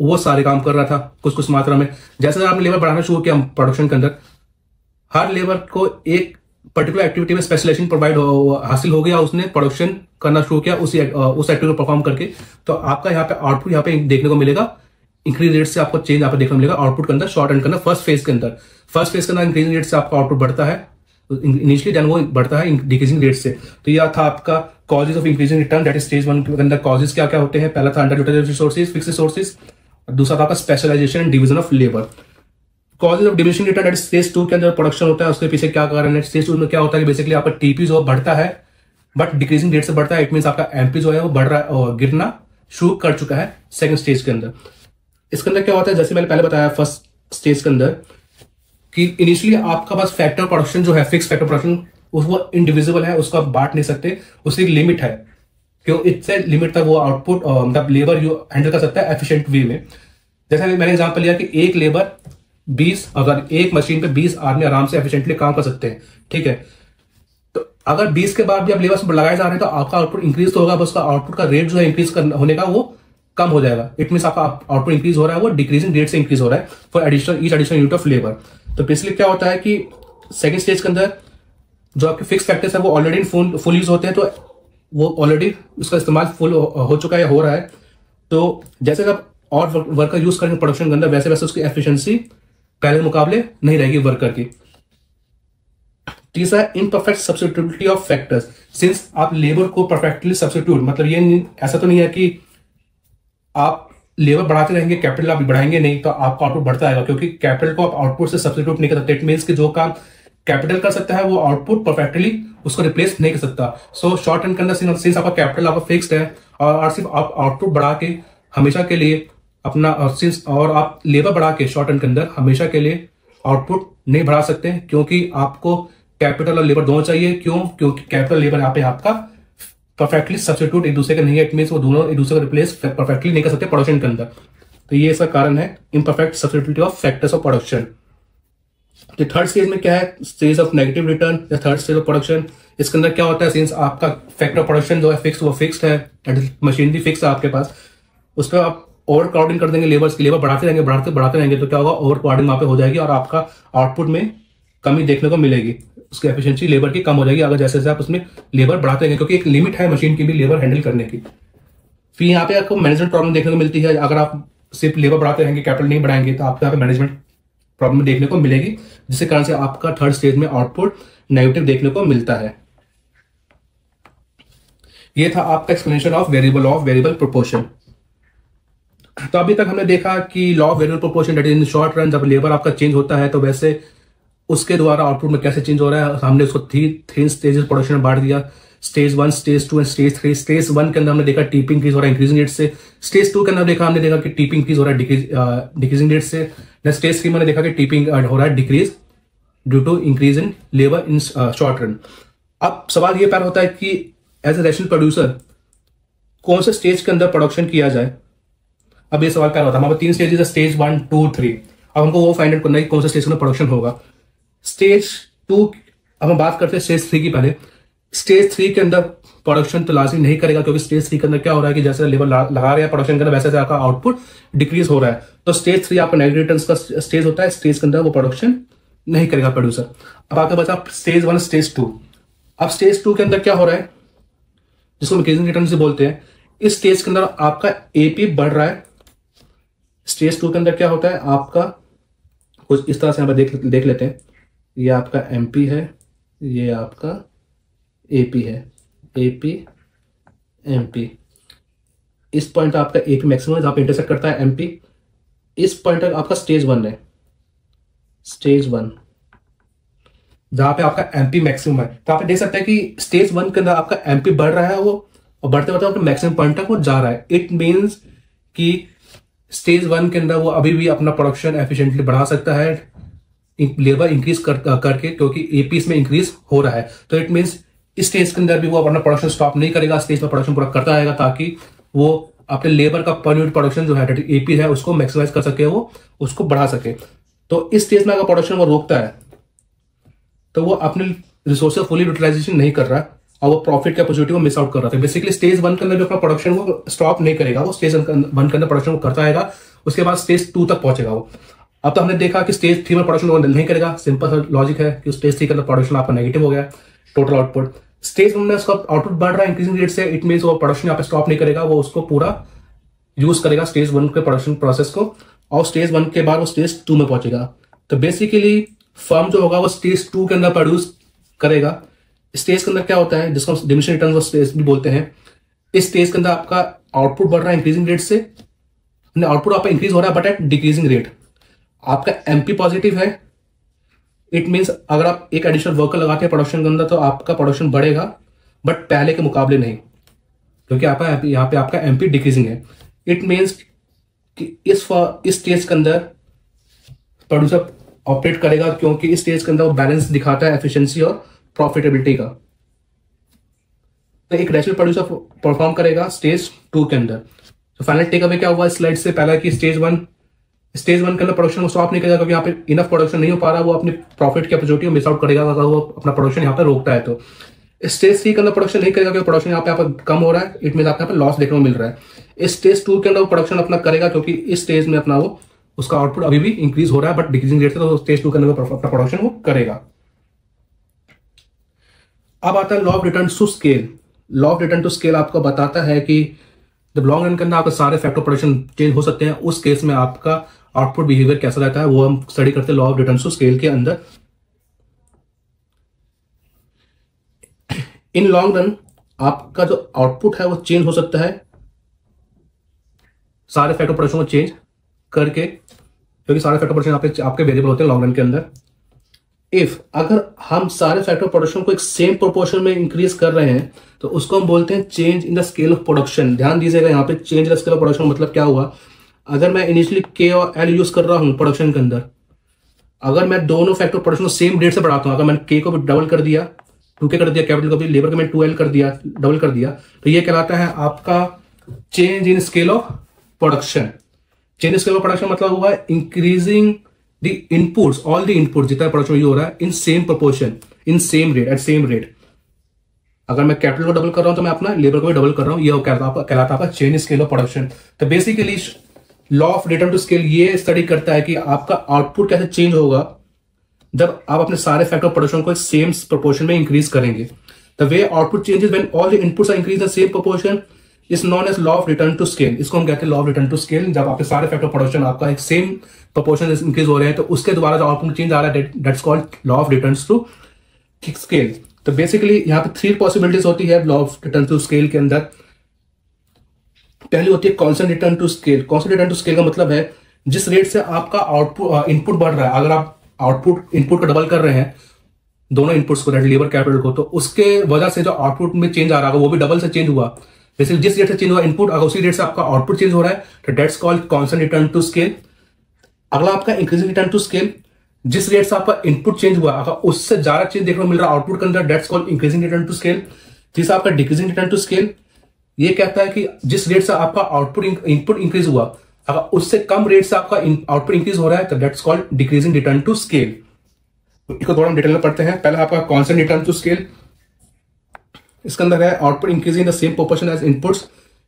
वो सारे काम कर रहा था कुछ कुछ मात्रा में, जैसे आपने लेबर बढ़ाना शुरू किया प्रोडक्शन के अंदर, हर लेबर को एक पर्टिकुलर एक्टिविटी में स्पेशलाइजेशन प्रोवाइड हासिल हो गया, उसने प्रोडक्शन करना शुरू किया उस एक्टिविटी को परफॉर्म करके, तो आपका यहाँ पे आउटपुट यहाँ पे देखने को मिलेगा इंक्रीज रेट से। आपको चेंज यहाँ पे देखने को मिलेगा आउटपुट के अंदर, शॉर्ट एंड के अंदर, फर्स्ट फेज के अंदर इंक्रीजिंग रेट से आपका आउटपुट बढ़ता है इनिशियली, देन वो बढ़ता है डिक्रीजिंग रेट से। तो यह था आपका causes of increasing return, that is stage 1 के अंदर कॉजेज क्या क्या होते हैं। पहला था under utilised resources, fixed resources, और दूसरा था आपका specialisation and division of labour. Causes of diminishing return that is stage 2 के अंदर प्रोडक्शन होता है, उसके पीछे क्या कारण है। स्टेज 2 में क्या होता है कि बेसिकली आपका टीपी जो बढ़ता है बट डिक्रीजिंग रेट से बढ़ता है, इट मीन आपका एमपी जो है वो बढ़ रहा है और गिरना शुरू कर चुका है सेकंड स्टेज के अंदर। इसके अंदर क्या होता है, जैसे मैंने पहले बताया फर्स्ट स्टेज के अंदर कि इनिशियली आपका पास फैक्टर प्रोडक्शन जो है, फिक्स फैक्टर प्रोडक्शन, वो इंडिविजुअल है, उसको आप बांट नहीं सकते, उसकी एक लिमिट है, क्यों इससे लिमिट तक वो आउटपुट मतलब लेबर हैंडल कर सकता है एफिशिएंट वे में। जैसे मैंने एग्जांपल लिया कि एक लेबर 20, अगर एक मशीन पे 20 आदमी आराम से एफिशिएंटली काम कर सकते हैं, ठीक है। तो अगर 20 के बाद भी आप लेबर लगाए जा रहे हैं तो आपका आउटपुट इंक्रीज तो होगा, बस उसका आउटपुट का रेट जो है इंक्रीज होने का वो कम हो जाएगा। इट मीन आपका आउटपुट इंक्रीज हो रहा है वो डिक्रीजिंग रेट से इंक्रीज हो रहा है for each additional unit of labour. तो बेसिकली क्या होता है कि सेकंड स्टेज के अंदर जो आपके फिक्स फैक्टर्स है वो ऑलरेडी फुल यूज होते हैं, तो वो ऑलरेडी उसका इस्तेमाल फुल हो चुका है, हो रहा है। तो जैसे आप और वर्कर यूज करेंगे प्रोडक्शन के अंदर, वैसे वैसे उसकी एफिशिएंसी पहले के मुकाबले नहीं रहेगी वर्कर की। तीसरा imperfect substitutivity of factors. Since आप लेबर को परफेक्टली सब्स्टिट्यूट, मतलब ये ऐसा तो नहीं है कि आप लेबर बढ़ाते रहेंगे कैपिटल आप बढ़ाएंगे नहीं तो आपका आउटपुट बढ़ता आएगा, क्योंकि कैपिटल को आप आउटपुट से सब्स्टिट्यूट नहीं कर सकते। इट मींस कि जो काम कैपिटल कर सकता है वो आउटपुट परफेक्टली उसको रिप्लेस नहीं कर सकता। सो शॉर्ट टर्म के अंदर सिंस आपका कैपिटल आपका फिक्स्ड है और सिर्फ आप आउटपुट बढ़ा के हमेशा के लिए अपना और आप लेबर बढ़ा के शॉर्ट टर्म के अंदर हमेशा के लिए आउटपुट नहीं बढ़ा सकते, क्योंकि आपको कैपिटल और लेबर दोनों चाहिए। क्यों? क्योंकि कैपिटल लेबर यहाँ पे आपका परफेक्टली सब्स्टिट्यूट एक दूसरे का नहीं है, इट मींस वो दोनों एक दूसरे को रिप्लेस परफेक्टली नहीं कर सकते प्रोडक्शन के अंदर। तो ये इसका कारण है imperfect substitutivity of factors of production. तो थर्ड स्टेज में क्या है, स्टेज ऑफ नेगेटिव रिटर्न या थर्ड स्टेज ऑफ प्रोडक्शन। इसके अंदर क्या होता है, सिंस आपका फैक्टर प्रोडक्शन जो है फिक्स, वो फिक्स्ड है, मशीनरी फिक्स है आपके पास, उस पर आप ओवर क्राउडिंग कर देंगे लेबर्स की, लेबर बढ़ाते रहेंगे बढ़ाते रहेंगे, तो क्या होगा, ओवर क्राउडिंग वहां पे हो जाएगी और आपका आउटपुट में कमी देखने को मिलेगी, उसकी एफिशिएंसी लेबर की कम हो जाएगी अगर जैसे जैसे आप उसमें लेबर बढ़ाते रहेंगे, क्योंकि एक लिमिट है मशीन की भी लेबर हैंडल करने की। फिर यहाँ पे आपको मैनेजमेंट प्रॉब्लम देखने को मिलती है, अगर आप सिर्फ लेबर बढ़ाते रहेंगे कैपिटल नहीं बढ़ाएंगे तो आपको यहाँ पे मैनेजमेंट प्रॉब्लम देखने को मिलेगी, जिसके कारण से आपका थर्ड स्टेज में आउटपुट नेगेटिव देखने को मिलता है। ये था आपका एक्सप्लेनेशन ऑफ वेरिएबल प्रोपोर्शन। तो अभी तक हमने देखा कि law of variable proportion that is in short run, जब लेबर आपका चेंज होता है तो वैसे उसके द्वारा आउटपुट में कैसे चेंज हो रहा है। हमने उसको थ्री स्टेजेस प्रोडक्शन में बांट दिया, stage 1, stage 2 and stage 3। Stage 1 के अंदर हमने देखा टीपी इंक्रीज हो रहा है इंक्रीजिंग रेट से। स्टेज 2 के अंदर हमने देखा कि टीपी इंक्रीज हो रहा है डिक्रीजिंग रेट से। स्टेज 3 में देखा कि टीपी हो रहा है decrease due to increase in labour in short run. अब सवाल ये पैदा होता है कि एज ए रैशनल प्रोड्यूसर कौन से स्टेज के अंदर प्रोडक्शन किया जाए। अब ये सवाल पैदा होता है, हमारे 3 स्टेजेस है, स्टेज 1, 2, 3। अब हमको वो फाइंड आउट करना है कौन सा स्टेज में प्रोडक्शन होगा। स्टेज 2 अब हम बात करते हैं स्टेज 3 की। पहले स्टेज 3 के अंदर प्रोडक्शन तो लाजमी नहीं करेगा, क्योंकि स्टेज 3 के अंदर क्या हो रहा है कि जैसे लेबर लगा रहे हैं प्रोडक्शन के अंदर वैसे आपका आउटपुट डिक्रीज हो रहा है। तो स्टेज 3 आपका नेगेटिव रिटर्न्स का स्टेज होता है, स्टेज के अंदर वो प्रोडक्शन नहीं करेगा प्रोड्यूसर। अब आपके बचा स्टेज 1, स्टेज 2। अब स्टेज 2 के अंदर क्या हो रहा है, जिसको इंक्रीजिंग रिटर्न से बोलते हैं। इस स्टेज के अंदर आपका एपी बढ़ रहा है। स्टेज 2 के अंदर क्या होता है, आपका कुछ इस तरह से यहाँ पर देख लेते हैं। ये आपका एमपी है, ये आपका एपी है, एपी एमपी। इस पॉइंट आपका एपी मैक्सिमम जहां पे इंटरसेक्ट करता है एमपी, इस पॉइंट तक आपका स्टेज 1 है, स्टेज 1 जहां पे आपका एमपी मैक्सिमम है। तो आप देख सकते हैं कि स्टेज 1 के अंदर आपका एमपी बढ़ रहा है वो, और बढ़ते बढ़ते आपके मैक्सिमम पॉइंट तक वो जा रहा है। इट मीन्स कि स्टेज 1 के अंदर वो अभी भी अपना प्रोडक्शन एफिशिएंटली बढ़ा सकता है लेबर इंक्रीज करके, क्योंकि एपी में इंक्रीज हो रहा है। तो इट मीन्स इस स्टेज के अंदर भी वो अपना प्रोडक्शन स्टॉप नहीं करेगा, स्टेज पर प्रोडक्शन पूरा करता रहेगा, ताकि वो अपने लेबर का पर यूनिट प्रोडक्शन जो है एपी है उसको मैक्सिमाइज कर सके, वो उसको बढ़ा सके। तो इस स्टेज में अगर प्रोडक्शन वो रोकता है तो वो अपने रिसोर्स फुली यूटिलाइजेशन नहीं कर रहा और वो प्रॉफिट की अपॉर्चुनिटी को मिस आउट कर रहा था। बेसिकली स्टेज 1 के अंदर जो अपना प्रोडक्शन वो स्टॉप नहीं करेगा, वो स्टेज 1 के अंदर प्रोडक्शन वो करता रहेगा, उसके बाद स्टेज 2 तक पहुंचेगा वो। अब तो हमने देखा कि स्टेज 3 में प्रोडक्शन वो नहीं करेगा, सिंपल सा लॉजिक है कि स्टेज 3 के अंदर प्रोडक्शन आपका नेगेटिव हो गया, टोटल आउटपुट। स्टेज 1 में उसका आउटपुट बढ़ रहा है इंक्रीजिंग रेट से, इट मीन्स वो प्रोडक्शन यहाँ पे स्टॉप नहीं करेगा, वो उसको पूरा यूज करेगा स्टेज 1 के प्रोडक्शन प्रोसेस को, और स्टेज 1 के बाद वो स्टेज 2 में पहुंचेगा। तो बेसिकली फर्म जो होगा वो स्टेज 2 के अंदर प्रोड्यूस करेगा। स्टेज के अंदर क्या होता है, जिसको डिमिनिशिंग रिटर्न स्टेज भी बोलते हैं, इस स्टेज के अंदर आपका आउटपुट बढ़ रहा है इंक्रीजिंग रेट से, आउटपुट आपका इंक्रीज हो रहा है बट एट डिक्रीजिंग रेट। आपका एमपी पॉजिटिव है, इट मीन्स अगर आप एक एडिशनल वर्कर लगाते हैं प्रोडक्शन के अंदर तो आपका प्रोडक्शन बढ़ेगा, बट पहले के मुकाबले नहीं, क्योंकि आपका यहाँ पे आपका एमपी डिक्रीजिंग है। इट मीन्स कि इस स्टेज के अंदर प्रोड्यूसर ऑपरेट करेगा, क्योंकि इस स्टेज के अंदर वो बैलेंस दिखाता है एफिशिएंसी और प्रॉफिटेबिलिटी का। तो एक रैशनल प्रोड्यूसर परफॉर्म करेगा स्टेज 2 के अंदर। तो फाइनल टेक अवे क्या हुआ स्लाइड से, पहला कि स्टेज 1 के अंदर प्रोडक्शन को स्टॉप नहीं करेगा, क्योंकि यहाँ पे इनफ प्रोडक्शन नहीं हो पा रहा, वो अपनी प्रॉफिट की अपॉर्चुनिटी को मिस आउट करेगा अगर वो अपना प्रोडक्शन यहाँ पे रोकता है। तो स्टेज 3 के अंदर प्रोडक्शन नहीं करेगा, क्योंकि प्रोडक्शन यहाँ पे कम हो रहा है, इट मीन आपको यहाँ पे लॉस देखने को मिल रहा है। इस स्टेज 2 के अंदर वो प्रोडक्शन अपना करेगा, क्योंकि इस स्टेज में अपना वो उसका आउटपुट अभी भी इंक्रीज हो रहा है बट डिक्रीजिंग रेट से, तो स्टेज 2 के अंदर अपना प्रोडक्शन वो करेगा। अब आता है law of return to scale. Law of return to scale आपको बताता है कि जब लॉन्ग रन के अंदर आपके सारे फैक्टर प्रोडक्शन चेंज हो सकते हैं, उस केस में आपका आउटपुट बिहेवियर कैसा रहता है वो हम स्टडी करते हैं law of return to scale के अंदर। इन लॉन्ग रन आपका जो आउटपुट है वो चेंज हो सकता है सारे फैक्टर प्रोडक्शन को चेंज करके, क्योंकि सारे फैक्टर प्रोडक्शन आपके वेरिएबल होते हैं लॉन्ग रन के अंदर। इफ अगर हम सारे फैक्टर प्रोडक्शन को एक सेम प्रोपोर्शन में इंक्रीज कर रहे हैं तो उसको हम बोलते हैं change in the scale of production. ध्यान दीजिएगा यहाँ पे change in the scale of production मतलब क्या हुआ, अगर मैं इनिशियली के और एल यूज कर रहा हूं प्रोडक्शन के अंदर, अगर मैं दोनों फैक्टर प्रोडक्शन को सेम रेट से बढ़ाता हूं, अगर मैंने के को भी डबल कर दिया, 2k कर दिया, कैपिटल को भी, लेबर को मैं 2l कर दिया, डबल कर दिया, तो ये कहलाता है आपका change in scale of production. Change in scale of production मतलब हुआ increasing the inputs, all the input जितना प्रोडक्शन हो रहा है in same proportion, in same rate, at same rate. अगर मैं कैपिटल को डबल कर रहा हूं तो मैं अपना लेबर को भी डबल कर रहा हूं, ये कहलाता है आपका change in scale of production. तो basically law of return to scale ये स्टडी करता है कि आपका आउटपुट कैसे चेंज होगा जब आप अपने सारे फैक्टर प्रोडक्शन को सेम प्रोपोर्शन में इंक्रीज करेंगे। The way output changes when all the inputs are increase the same proportion is known as law of return to scale. इसको हम कहते हैं law of return to scale. जब आपके सारे फैक्टर प्रोडक्शन आपका एक सेम प्रोपोर्शन इंक्रीज हो रहे हैं तो उसके द्वारा जो आउटपुट चेंज आ रहा है that's called law of return to scale. तो बेसिकली यहाँ पे 3 पॉसिबिलिटीज होती है law of return to scale के अंदर। पहली होती है constant return to scale. Constant return to scale का मतलब है जिस रेट से आपका आउटपुट इनपुट बढ़ रहा है, अगर आप आउटपुट इनपुट को डबल कर रहे हैं दोनों इनपुट्स को, लेबर कैपिटल को, तो उसके वजह से जो आउटपुट में चेंज आ रहा है वो भी डबल से चेंज हुआ। बेसिकली जिस रेट से चेंज हुआ इनपुट, अगर उसी रेट से आपका आउटपुट चेंज हो रहा है तो that's called constant return to scale. अगला आपका इंक्रीजिंग रिटर्न टू स्केल, जिस रेट से आपका इनपुट चेंज हुआ अगर उससे ज्यादा चेंज देखने को मिल रहा है आउटपुट के अंदर, that's called increasing return to scale. जिस आपका डिक्रीजिंग रिटर्न टू स्केल, ये कहता है कि जिस रेट से आपका आउटपुट इनपुट इंक्रीज हुआ अगर उससे कम रेट से आपका आउटपुट इंक्रीज हो रहा है तो that's called decreasing return to scale. इसको थोड़ा हम डिटेल में पढ़ते हैं। पहला आपका कांस्टेंट रिटर्न टू स्केल, इसके अंदर है output increasing the same proportion as inputs,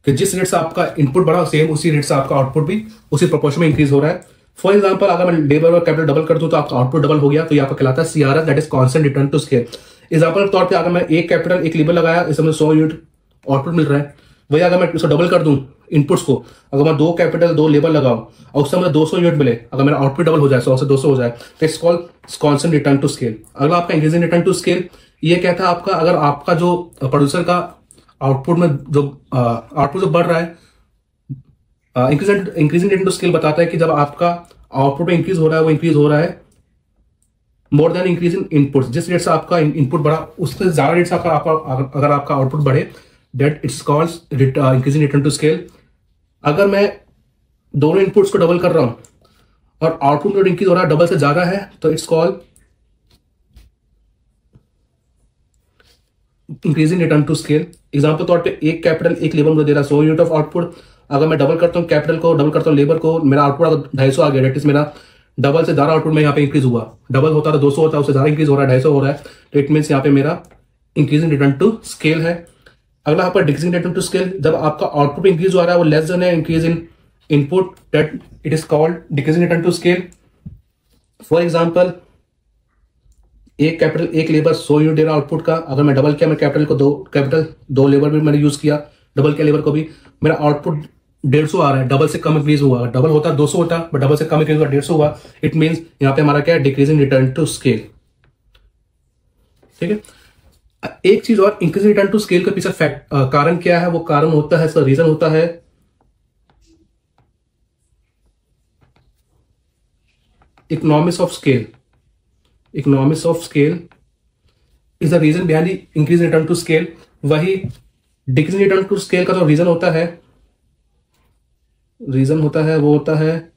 कि जिस रेट से आपका इनपुट बढ़ा सेम उसी रेट से आपका आउटपुट भी उसी प्रोपोर्शन में इंक्रीज हो रहा है। फॉर एग्जांपल अगर मैं लेबर और कैपिटल डबल कर दूं तो आपका आउटपुट डबल हो गया, तो यहाँ पर कहलाता है CRS, that is constant return to scale. Example के तौर पे अगर मैं एक कैपिटल एक लेबर लगाया, इसमें 100 यूनिट आउटपुट मिल रहा है, वही अगर मैं इसको डबल कर दूं इनपुट्स को, अगर मैं 2 कैपिटल 2 लेबर लगाऊं और उससे मुझे 200 यूनिट मिले, अगर मेरा आउटपुट डबल हो जाए 100 से 200 हो जाए, तो it's called constant return to scale. अगला आपका इंक्रीजिंग रिटर्न टू स्केल, ये कहता है आपका अगर आपका जो प्रोड्यूसर का आउटपुट में जो आउटपुट जो बढ़ रहा है, इंक्रीजिंग रेट टू स्केल बताता है कि जब आपका आउटपुट में इंक्रीज हो रहा है, वो इंक्रीज हो रहा है more than increase in input. जिस रेट से आपका इनपुट बढ़ा उससे ज्यादा रेट से अगर आपका आउटपुट बढ़े, that it's called increasing return to scale. अगर मैं दोनों इनपुट्स को डबल कर रहा हूं और आउटपुट रेट इंक्रीज हो रहा है डबल से ज्यादा है, तो it's called increasing return to scale. Example तौर पे एक कैपिटल एक लेबर मुझे दे रहा है 100 यूनिट ऑफ आउटपुट। अगर मैं डबल करता हूँ कैपिटल को, डबल करता हूँ लेबर को, मेरा आउटपुट अगर 250 आ गया, डेट इज मेरा डबल से ज्यादा आउटपुट में यहाँ पे इंक्रीज हुआ। डबल होता तो 200 होता है, उससे ज्यादा इंक्रीज हो रहा है, 250 हो रहा है, तो इट मीन्स यहाँ पे मेरा इंक्रीजिंग रिटर्न टू स्केल है। अगला आपका डिक्रीजिंग रिटर्न टू स्केल, जब आपका आउटपुट इंक्रीज हो रहा है वो लेस देन है increase in input, that it is called decreasing return to scale. For example एक कैपिटल एक लेबर 100 यूनिट दे रहा आउटपुट का, अगर मैं डबल किया, मैं कैपिटल दो लेबर भी मैंने यूज किया, डबल किया लेबर को भी, मेरा आउटपुट 150 आ रहा है, डबल से कम इंक्रीज हुआ। डबल होता 200 होता, बट डबल से कम इंक्रीज हुआ 150 हुआ। इट मीन्स यहाँ पे हमारा क्या है, डिक्रीजिंग रिटर्न टू स्केल। ठीक है, एक चीज और, इंक्रीजिंग रिटर्न टू स्केल के पीछे कारण क्या है, वो कारण होता है, इसका रीजन होता है economics of scale. Economics of scale is the reason behind the increase return to scale. वही डिक्रीजिंग रिटर्न टू स्केल का जो रीजन होता है वो होता है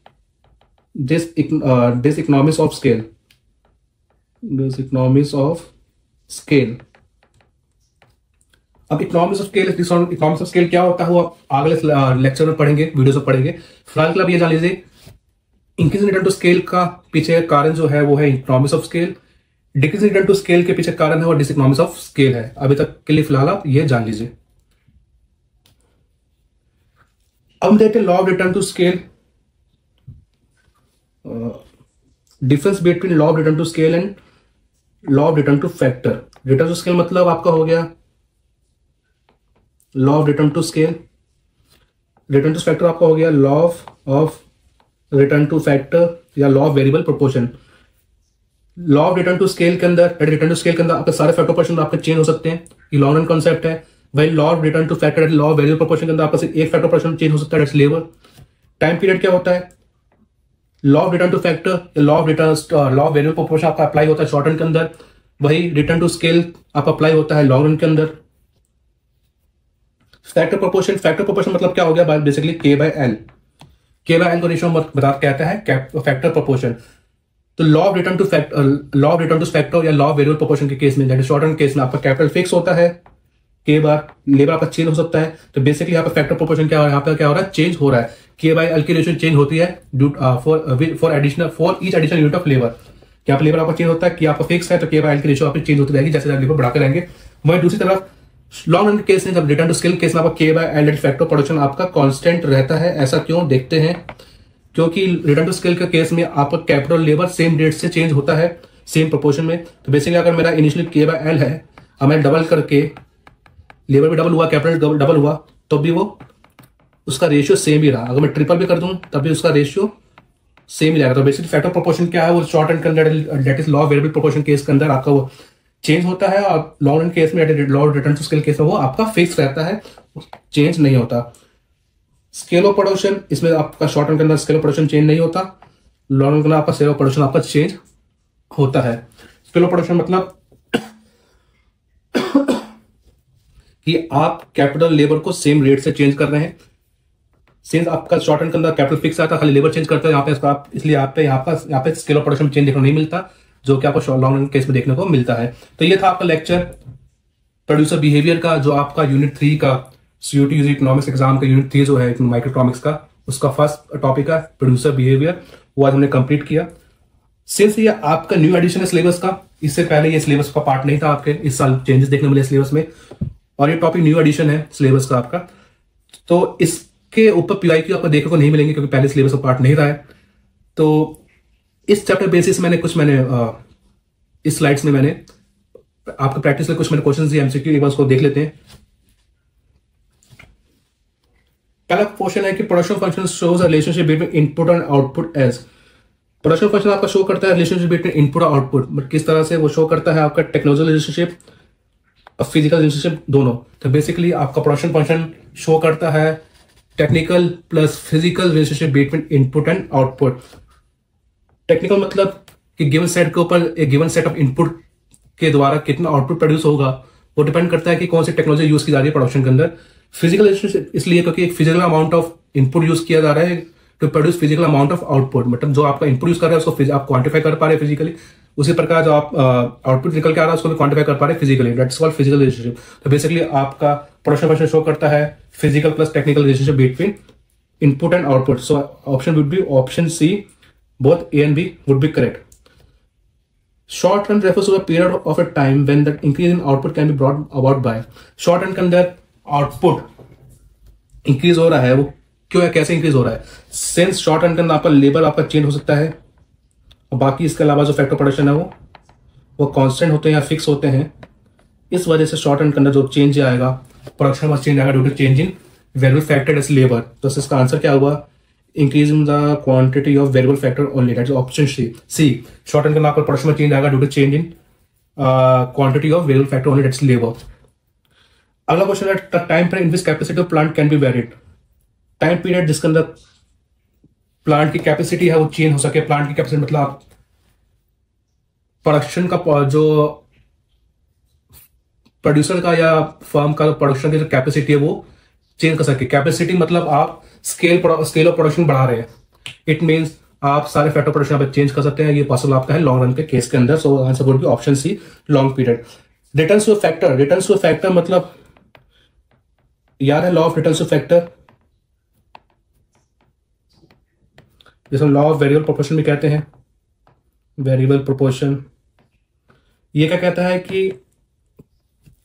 this economics of scale. Economics of scale. अब इकोनॉमिक्स ऑफ स्केल क्या होता है वो अगले लेक्चर में पढ़ेंगे, वीडियो से पढ़ेंगे। फिलहाल के लिए ये जान लीजिए, इंक्रीजिंग रिटर्न टू स्केल का पीछे कारण जो है वो है economics of scale. Decreasing return to scale के पीछे कारण है वो डिसइकोनॉमिक्स ऑफ स्केल है। अभी तक के लिए फिलहाल आप ये जान लीजिए। अब देखते हैं law of return to scale, difference between law of return to scale and law of return to factor. Return to scale मतलब आपका हो गया law of return to scale, return to factor आपका हो गया law of return to factor या law of variable proportion. Law of return to scale के अंदर, रिटर्न टू स्केल के अंदर आपके सारे फैक्टर प्रोपोर्शन आपके चेंज हो सकते हैं, ये लॉन्ग रन कॉन्सेप्ट है। वही law of return to factor law of variable proportion के अंदर आपका सिर्फ एक फैक्टर प्रोपोर्शन चेंज हो सकता है, दैट्स लेबर। टाइम पीरियड क्या होता है, law of return to factor law of variable proportion आपका अप्लाई होता है शॉर्ट रन के अंदर, वही रिटर्न टू स्केल आपका अप्लाई होता है लॉन्ग रन के अंदर। फैक्टर प्रोपोर्शन मतलब क्या हो गया, बेसिकली K by L को रेशियो कहता है फैक्टर प्रोपोर्शन। तो law of return to factor या लॉ ऑफ वेरिएबल प्रोपोर्शन के केस में, शॉर्ट रन केस में आपका कैपिटल फिक्स होता है, K बार लेबर आपका चेंज हो सकता है। तो बेसिकली यहाँ पे फैक्टर प्रोपोर्शन क्या हो रहा है, यहाँ पे क्या हो रहा है, चेंज हो रहा है। K by L की रेशियो चेंज होती है for each additional unit of labour. क्या पे लेबर आपका चेंज होता है, कि आपका फिक्स है तो K by L की रेशियो आपकी चेंज होती रहेगी जैसे लेबर बढ़ाते रहेंगे। वही दूसरी तरफ लॉन्ग रन केस में, जब रिटर्न टू स्केल केस में आपका K by L factor production आपका कांस्टेंट रहता है। ऐसा क्यों, देखते हैं। क्योंकि रिटर्न टू स्केल के केस में आपका कैपिटल लेबर सेम रेट से चेंज होता है, सेम प्रोपोर्शन में। तो बेसिकली अगर मेरा इनिशियली K by L है, अब मैं डबल करके लेबर भी डबल हुआ, कैपिटल डबल हुआ, तो भी वो उसका रेशियो सेम ही रहा। अगर मैं ट्रिपल भी कर दूं तब भी उसका रेशियो सेम ही रहेगा। तो बेसिकली फैक्टर प्रोपोर्शन क्या है, वो शॉर्ट रन के अंदर, that is law of variable proportion case के अंदर आपका वो चेंज होता है, और लॉन्ग रन केस में, law of return to scale case में वो आपका फिक्स रहता है, चेंज नहीं होता। स्केल ऑफ प्रोडक्शन, इसमें आपका शॉर्ट रन के अंदर स्केल ऑफ प्रोडक्शन चेंज नहीं होता, लॉन्ग रन के अंदर आपका स्केल ऑफ प्रोडक्शन आपका चेंज होता है। स्केल ऑफ प्रोडक्शन मतलब कि आप कैपिटल लेबर को सेम रेट से चेंज कर रहे हैं। सिंस आपका शॉर्ट रन के अंदर कैपिटल फिक्स आता है, खाली लेबर चेंज करता है, यहाँ पे इसलिए यहाँ पे स्केल ऑफ प्रोडक्शन चेंज देखने को नहीं मिलता, जो कि आपको लॉन्ग रन केस में देखने को मिलता है। तो ये था आपका लेक्चर प्रोड्यूसर बिहेवियर का, जो आपका यूनिट 3 का CUET इकोनॉमिक्स एग्जाम का यूनिट 3 जो है माइक्रो इकोनॉमिक्स का, उसका फर्स्ट टॉपिक है प्रोड्यूसर बिहेवियर, वो आज हमने कंप्लीट किया। सिंस ये आपका न्यू एडिशन है सिलेबस का, इससे पहले ये सिलेबस का पार्ट नहीं था आपके, इस साल चेंजेस देखने मिले सिलेबस में, और ये टॉपिक न्यू एडिशन है सिलेबस का आपका। तो इसके ऊपर PYQ आपको देखने को नहीं मिलेंगे, क्योंकि पहले सिलेबस का पार्ट नहीं रहा है। तो इस चैप्टर बेसिस मैंने इस स्लाइड्स में मैंने आपको प्रैक्टिस में कुछ मैंने क्वेश्चंस दिए MCQ, एक बार उसको देख लेते हैं। पहला क्वेश्चन है कि production function shows relationship between input and output as. Production function आपका शो करता है रिलेशनशिप बिटवीन इनपुट और आउटपुट, बट किस तरह से वो शो करता है, आपका टेक्नोलॉजिकल रिलेशनशिप और फिजिकल रिलेशनशिप दोनों। तो बेसिकली आपका प्रोडक्शन फंक्शन शो करता है technical plus physical relationship between input and output. Technical मतलब कि गिवन सेट के ऊपर एक गिवन सेट ऑफ इनपुट के द्वारा कितना आउटपुट प्रोड्यूस होगा वो डिपेंड करता है कि कौन सी टेक्नोलॉजी यूज की जा रही है प्रोडक्शन के अंदर। फिजिकल रिलेशनशिप इसलिए क्योंकि एक physical amount of input use किया जा रहा है to produce physical amount of output, मतलब जो आपका इनपुट यूज कर रहा है उसको आप क्वांटिफाई कर पा रहे हैं फिजिकली, उसी प्रकार जो आप आउटपुट निकल के आ रहा है उसको भी क्वांटिफाई कर पा रहे हैं physically. That's called physical relationship. तो बेसिकली आपका प्रोडक्शन शो करता है physical plus technical relationship between input and output. So option would be option C, both A and B would be correct. Short run refers to a period of a time when the increase in output can be brought about by। Short run के अंदर आउटपुट इंक्रीज हो रहा है, वो क्यों है, कैसे इंक्रीज हो रहा है? सिंस शॉर्ट रन के अंदर आपका लेबर आपका चेंज हो सकता है और बाकी इसके अलावा जो फैक्टर प्रोडक्शन है वो कांस्टेंट होते हैं या फिक्स होते हैं। इस वजह से शॉर्ट रन के अंदर जो चेंज आएगा प्रोडक्शन में चेंज आएगा due to change in variable factor as labour. तो इसका आंसर क्या हुआ? Increase in the quantity of variable factor only, that is option C. Short run के अंदर आपका प्रोडक्शन में चेंज आएगा due to change in quantity of variable factor only, that is labour. अगला क्वेश्चन है the time period in which capacity of plant can be varied. Time period जिसके अंदर प्लांट की कैपेसिटी है वो चेंज हो सके। प्लांट की कैपेसिटी मतलब आप प्रोडक्शन का जो प्रोड्यूसर का या फर्म का प्रोडक्शन की जो कैपेसिटी है वो चेंज कर सके। कैपेसिटी मतलब आप स्केल ऑफ प्रोडक्शन बढ़ा रहे हैं, इट मींस आप सारे फैक्टर प्रोडक्शन आप चेंज कर सकते हैं। ये पॉसिबल आपका है लॉन्ग रन के केस के अंदर। So answer would be option C, long period. Returns to factor, returns to factor मतलब याद है law of returns to factor, जिसे लॉ ऑफ वेरिएबल प्रोपोर्शन भी कहते हैं। वेरिएबल प्रोपोर्शन ये क्या कहता है कि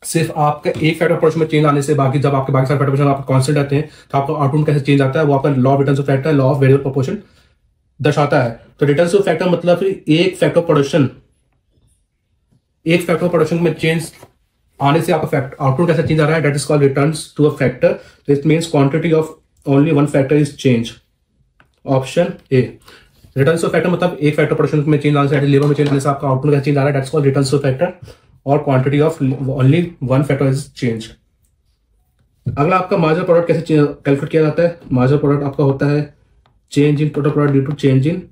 सिर्फ आपका एक फैक्टर प्रोडक्शन में चेंज आने से बाकी जब आपके बाकी सारे फैक्टर प्रोडक्शन आपके कांस्टेंट रहते हैं तो आपका आउटपुट कैसे चेंज आता है वो आपका law of returns to factor, law of variable proportion दर्शाता है। तो रिटर्न्स टू फैक्टर मतलब एक फैक्टर प्रोडक्शन में चेंज आने से आपका आउटपुट कैसे चेंज आ रहा है, that is called returns to a factor. तो it means quantity of only one factor is change, option A. Returns to factor मतलब एक फैक्टर प्रोडक्शन में चेंज आने से लेबर में चेंज आने से आपका आउटपुट कैसे चेंज आ रहा है, that's called returns to factor. और quantity of only one factor is change. अगला आपका मार्जिनल प्रोडक्ट कैसे कैलकुलेट किया जाता है? मार्जिनल प्रोडक्ट आपका होता है change in total product due to change in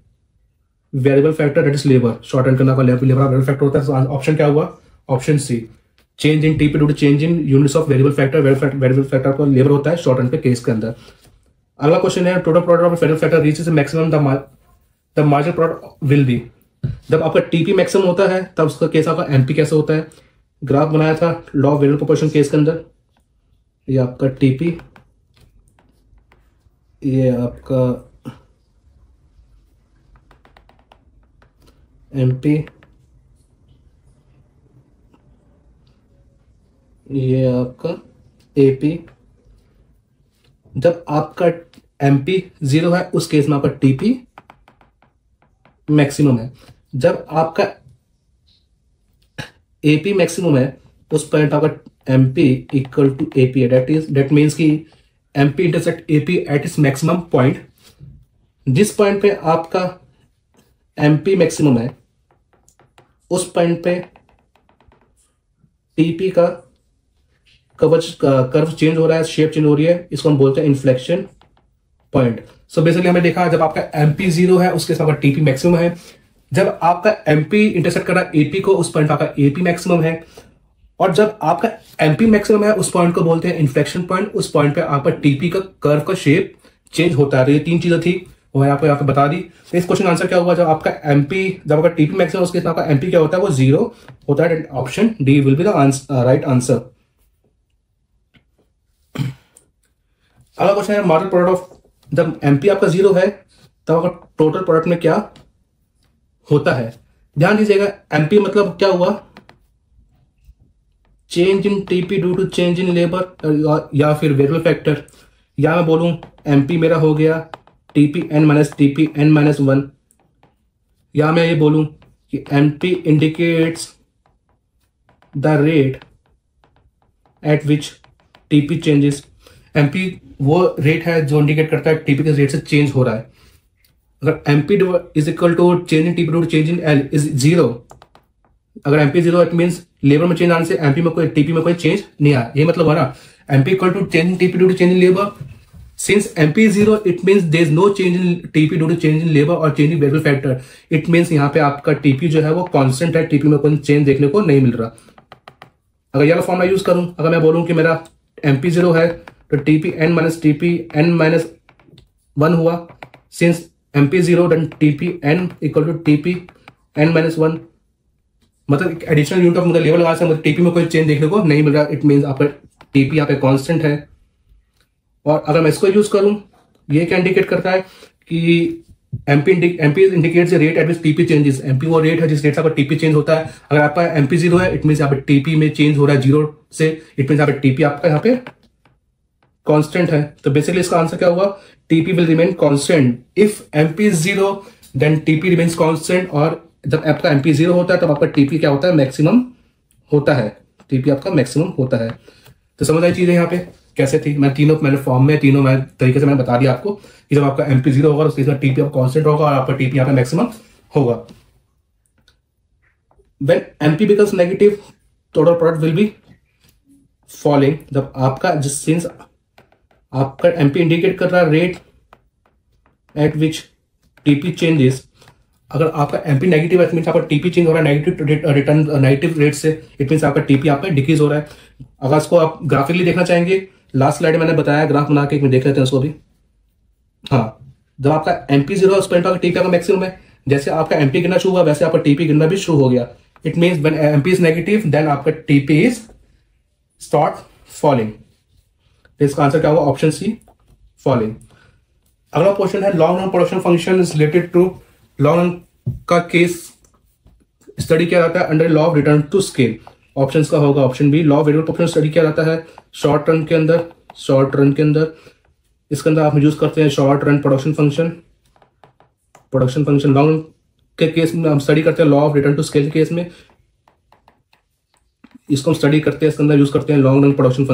variable factor, that is labour. Short run करना लेबर वेरिएबल फैक्टर होता है। ऑप्शन क्या हुआ? Option C, change in TP due to change in units of variable factor. Variable factor पर लेबर होता है शॉर्ट रन के केस के अंदर। अगला क्वेश्चन है total product of variable factor reaches maximum the marginal product will be. जब आपका टीपी मैक्सिमम होता है तब उसका केस आपका एमपी कैसे होता है? ग्राफ बनाया था law of variable proportion case के अंदर। ये आपका टीपी, ये आपका एमपी, ये आपका एपी। जब आपका एमपी 0 है उस केस में आपका टीपी मैक्सिमम है। जब आपका एपी मैक्सिमम है उस पॉइंट आपका एमपी इक्वल टू एपी है। दैट मीन्स कि MP intersect AP at its maximum point. जिस पॉइंट पे आपका एमपी मैक्सिमम है उस पॉइंट पे टीपी का कर्व चेंज हो रहा है, शेप चेंज हो रही है, इसको हम बोलते हैं इन्फ्लेक्शन पॉइंट। सो बेसिकली हमने देखा जब आपका एमपी 0 है उसके साथ टीपी मैक्सिमम है। जब आपका एमपी इंटरसेक्ट कर रहा है एपी को उस पॉइंट आपका एपी मैक्सिमम है। और जब आपका एमपी मैक्सिमम है उस पॉइंट को बोलते हैं इन्फ्लेक्शन पॉइंट। उस पॉइंट पे आपका टीपी का कर्व का शेप चेंज होता है। तो ये 3 चीजें थी वो मैंने आपको यहाँ पे बता दी। तो इस क्वेश्चन आंसर क्या हुआ? जब आपका एमपी जब आपका टीपी मैक्सिमम उसके साथ आपका एमपी क्या होता है वो 0 होता है। Option D will be the right answer. अगला क्वेश्चन है मार्जिनल प्रोडक्ट ऑफ, जब एमपी आपका 0 है तब आपका टोटल प्रोडक्ट में क्या होता है? ध्यान दीजिएगा एमपी मतलब क्या हुआ? Change in TP due to change in labour या फिर वेरिएबल फैक्टर। या मैं बोलूं एमपी मेरा हो गया TP N minus TP N minus 1। या मैं ये बोलूं कि MP indicates the rate at which TP changes. MP वो रेट है जो इंडिकेट करता है टीपी के रेट से चेंज हो रहा है। अगर MP is equal to change in TP due to change in L is 0, अगर एमपी 0 इट मींस लेबर में चेंज आने से एमपी में कोई टीपी में कोई चेंज नहीं आया। ये मतलब है ना MP equal to change in TP due to change in labour. Since MP is 0, it means there is no change in TP due to change in labor or change in variable factor. It means यहाँ पे आपका TP जो है वो कांस्टेंट है, TP में कोई चेंज देखने को नहीं मिल रहा। अगर ये वाला फॉर्मूला यूज करूं, अगर मैं बोलूं कि मेरा MP 0 है तो TP n minus TP n minus 1 हुआ। Since MP 0 then TP n equal to TP n minus 1, मतलब एडिशनल यूनिट ऑफ मतलब लेवल लगा सकते, TP में कोई चेंज देखने को नहीं मिल रहा। इट मीन्स आपका TP यहाँ पे कांस्टेंट है। और अगर मैं इसको यूज करूं, ये क्या इंडिकेट करता है कि MP indicates the rate at which TP changes. MP वो रेट है जिस रेट से आपका TP चेंज होता है। अगर आपका MP 0 है, इट मीन्स यहाँ पे TP में चेंज हो रहा है 0 से, इट मीन्स यहाँ पे TP आपका यहाँ पे कांस्टेंट है। तो बेसिकली इसका आंसर क्या होगा, TP will remain constant. If MP is 0 then TP remains constant, और जब आपका MP 0 होता है तब आपका TP क्या होता है, मैक्सिमम होता है। TP आपका मैक्सिमम होता है। तो समझ आई चीजें यहाँ पे कैसे थी। मैंने फॉर्म में तीनों तरीके से मैंने बता दिया आपको कि जब आपका MP 0 होगा उसके साथ TP आपका कांस्टेंट होगा और आपका TP यहाँ पे मैक्सिमम होगा। When MP becomes negative, total product will be falling। जब आपका सिंस आपका MP इंडिकेट कर रहा है rate at which TP changes, अगर आपका MP नेगेटिव है, मीन्स आपका TP चेंज हो रहा है नेगेटिव रेट से, इट मीन्स आपका TP आपका डिक्रीज हो रहा है। अगर इसको आप ग्राफिकली देखना चाहेंगे, लास्ट स्लाइड में मैंने बताया ग्राफ बना के, एक मिनट देख लेते हैं उसको भी। हाँ, जब आपका MP 0 उस पॉइंट पर TP का मैक्सिमम है, जैसे आपका MP गिरना शुरू हुआ वैसे आपका TP गिरना भी शुरू हो गया। It means when MP is negative then आपका TP इज स्टार्ट फॉलिंग। इसका आंसर क्या होगा, ऑप्शन सी, फॉलिंग। अगला क्वेश्चन है long run production function is related to long run का केस स्टडी किया जाता है under law of return to scale. Options का होगा option B, law of variable proportion study किया जाता है शॉर्ट रन के अंदर। इसके अंदर आप यूज करते हैं short run production function. Long run के केस में हम स्टडी करते हैं law of return to scale के केस में, इसको हम स्टडी करते हैं, इसके अंदर यूज करते हैं long run production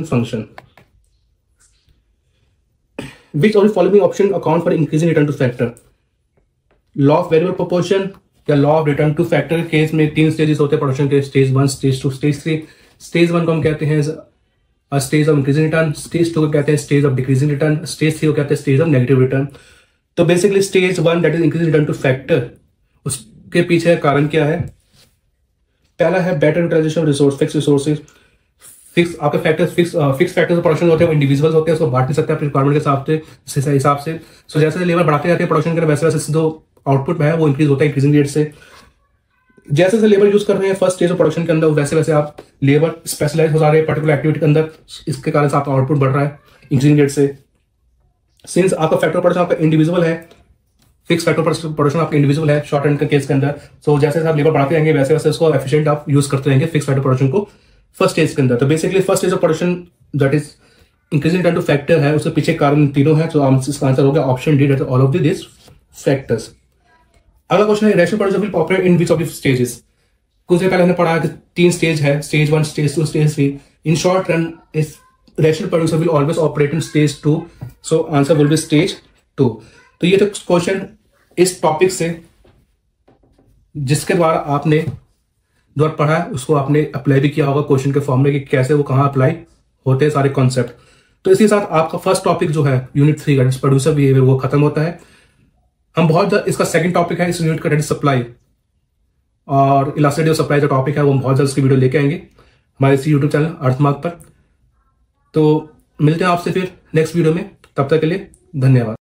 function. Which of the following option account for increasing return to factor? Law of variable proportion या law of return to factor case में 3 स्टेजेस होते हैं प्रोडक्शन के, स्टेज 1, स्टेज 2, स्टेज 3। स्टेज 1 को हम कहते हैं stage of increasing return, stage 2 को कहते हैं stage of decreasing return, stage 3 को कहते हैं स्टेज ऑफ नेगेटिव रिटर्न। तो basically stage 1 that is increasing return to factor, उसके पीछे कारण क्या है? पहला है better utilization of resource, fix resources. Fix आपके फैक्टर्स फिक्स फैक्टर्स प्रोडक्शन होते हैं, वो इंडिविजुअल्स होते हैं, उसको बांट नहीं सकते अपने रिक्वायरमेंट के हिसाब से। सो जैसे लेबर बढ़ाते जाते हैं प्रोडक्शन के, वैसे वैसे जो आउटपुट है वो इंक्रीज होता है इंक्रीजिंग रेट से। जैसे जैसे लेबर यूज कर रहे हैं फर्स्ट स्टेज ऑफ प्रोडक्शन के अंदर, वैसे वैसे आप लेबर स्पेशलाइज हो जा रहे हैं पर्टिकुलर एक्टिविटी के अंदर, इसके कारण से आपका आउटपुट बढ़ रहा है इंक्रीजिंग रेट से। सिंस आपका फैक्टर प्रोडक्शन आपका इंडिविजुअल है, फिक्स फैक्टर प्रोडक्शन आपका इंडिविजुअल है शॉर्ट रन के केस के अंदर, सो जैसे जैसे आप लेबर बढ़ाते रहेंगे वैसे वैसे उसको एफिशिएंट आप यूज करते रहेंगे फिक्स फैक्टर प्रोडक्शन को फर्स्ट स्टेज के अंदर। तो basically first stage of production that is increasing return to factor है, उसके पीछे कारण तीनों है, तो इसका आंसर हो गया option D, that is all of this factors. अगला क्वेश्चन है rational producer will operate in which of the stages. कुछ देर पहले हमने पढ़ा कि 3 स्टेज है, stage 1, stage 2, stage 3। In short run is rational producer will always operate in stage 2, so answer will be stage 2। तो ये तो क्वेश्चन इस टॉपिक से जिसके द्वारा आपने जो पढ़ा है उसको आपने अप्लाई भी किया होगा क्वेश्चन के फॉर्म में कि कैसे वो कहाँ अप्लाई होते हैं सारे कॉन्सेप्ट। तो इसी साथ आपका फर्स्ट टॉपिक जो है यूनिट 3 का प्रोड्यूसर बिहेवियर वो खत्म होता है। हम बहुत इसका सेकंड टॉपिक है इस यूनिट का, सप्लाई और इलास्टिसिटी ऑफ सप्लाई जो टॉपिक है वो हम बहुत जल्द इसकी वीडियो लेके आएंगे हमारे इसी यूट्यूब चैनल अर्थमार्क पर। तो मिलते हैं आपसे फिर नेक्स्ट वीडियो में, तब तक के लिए धन्यवाद।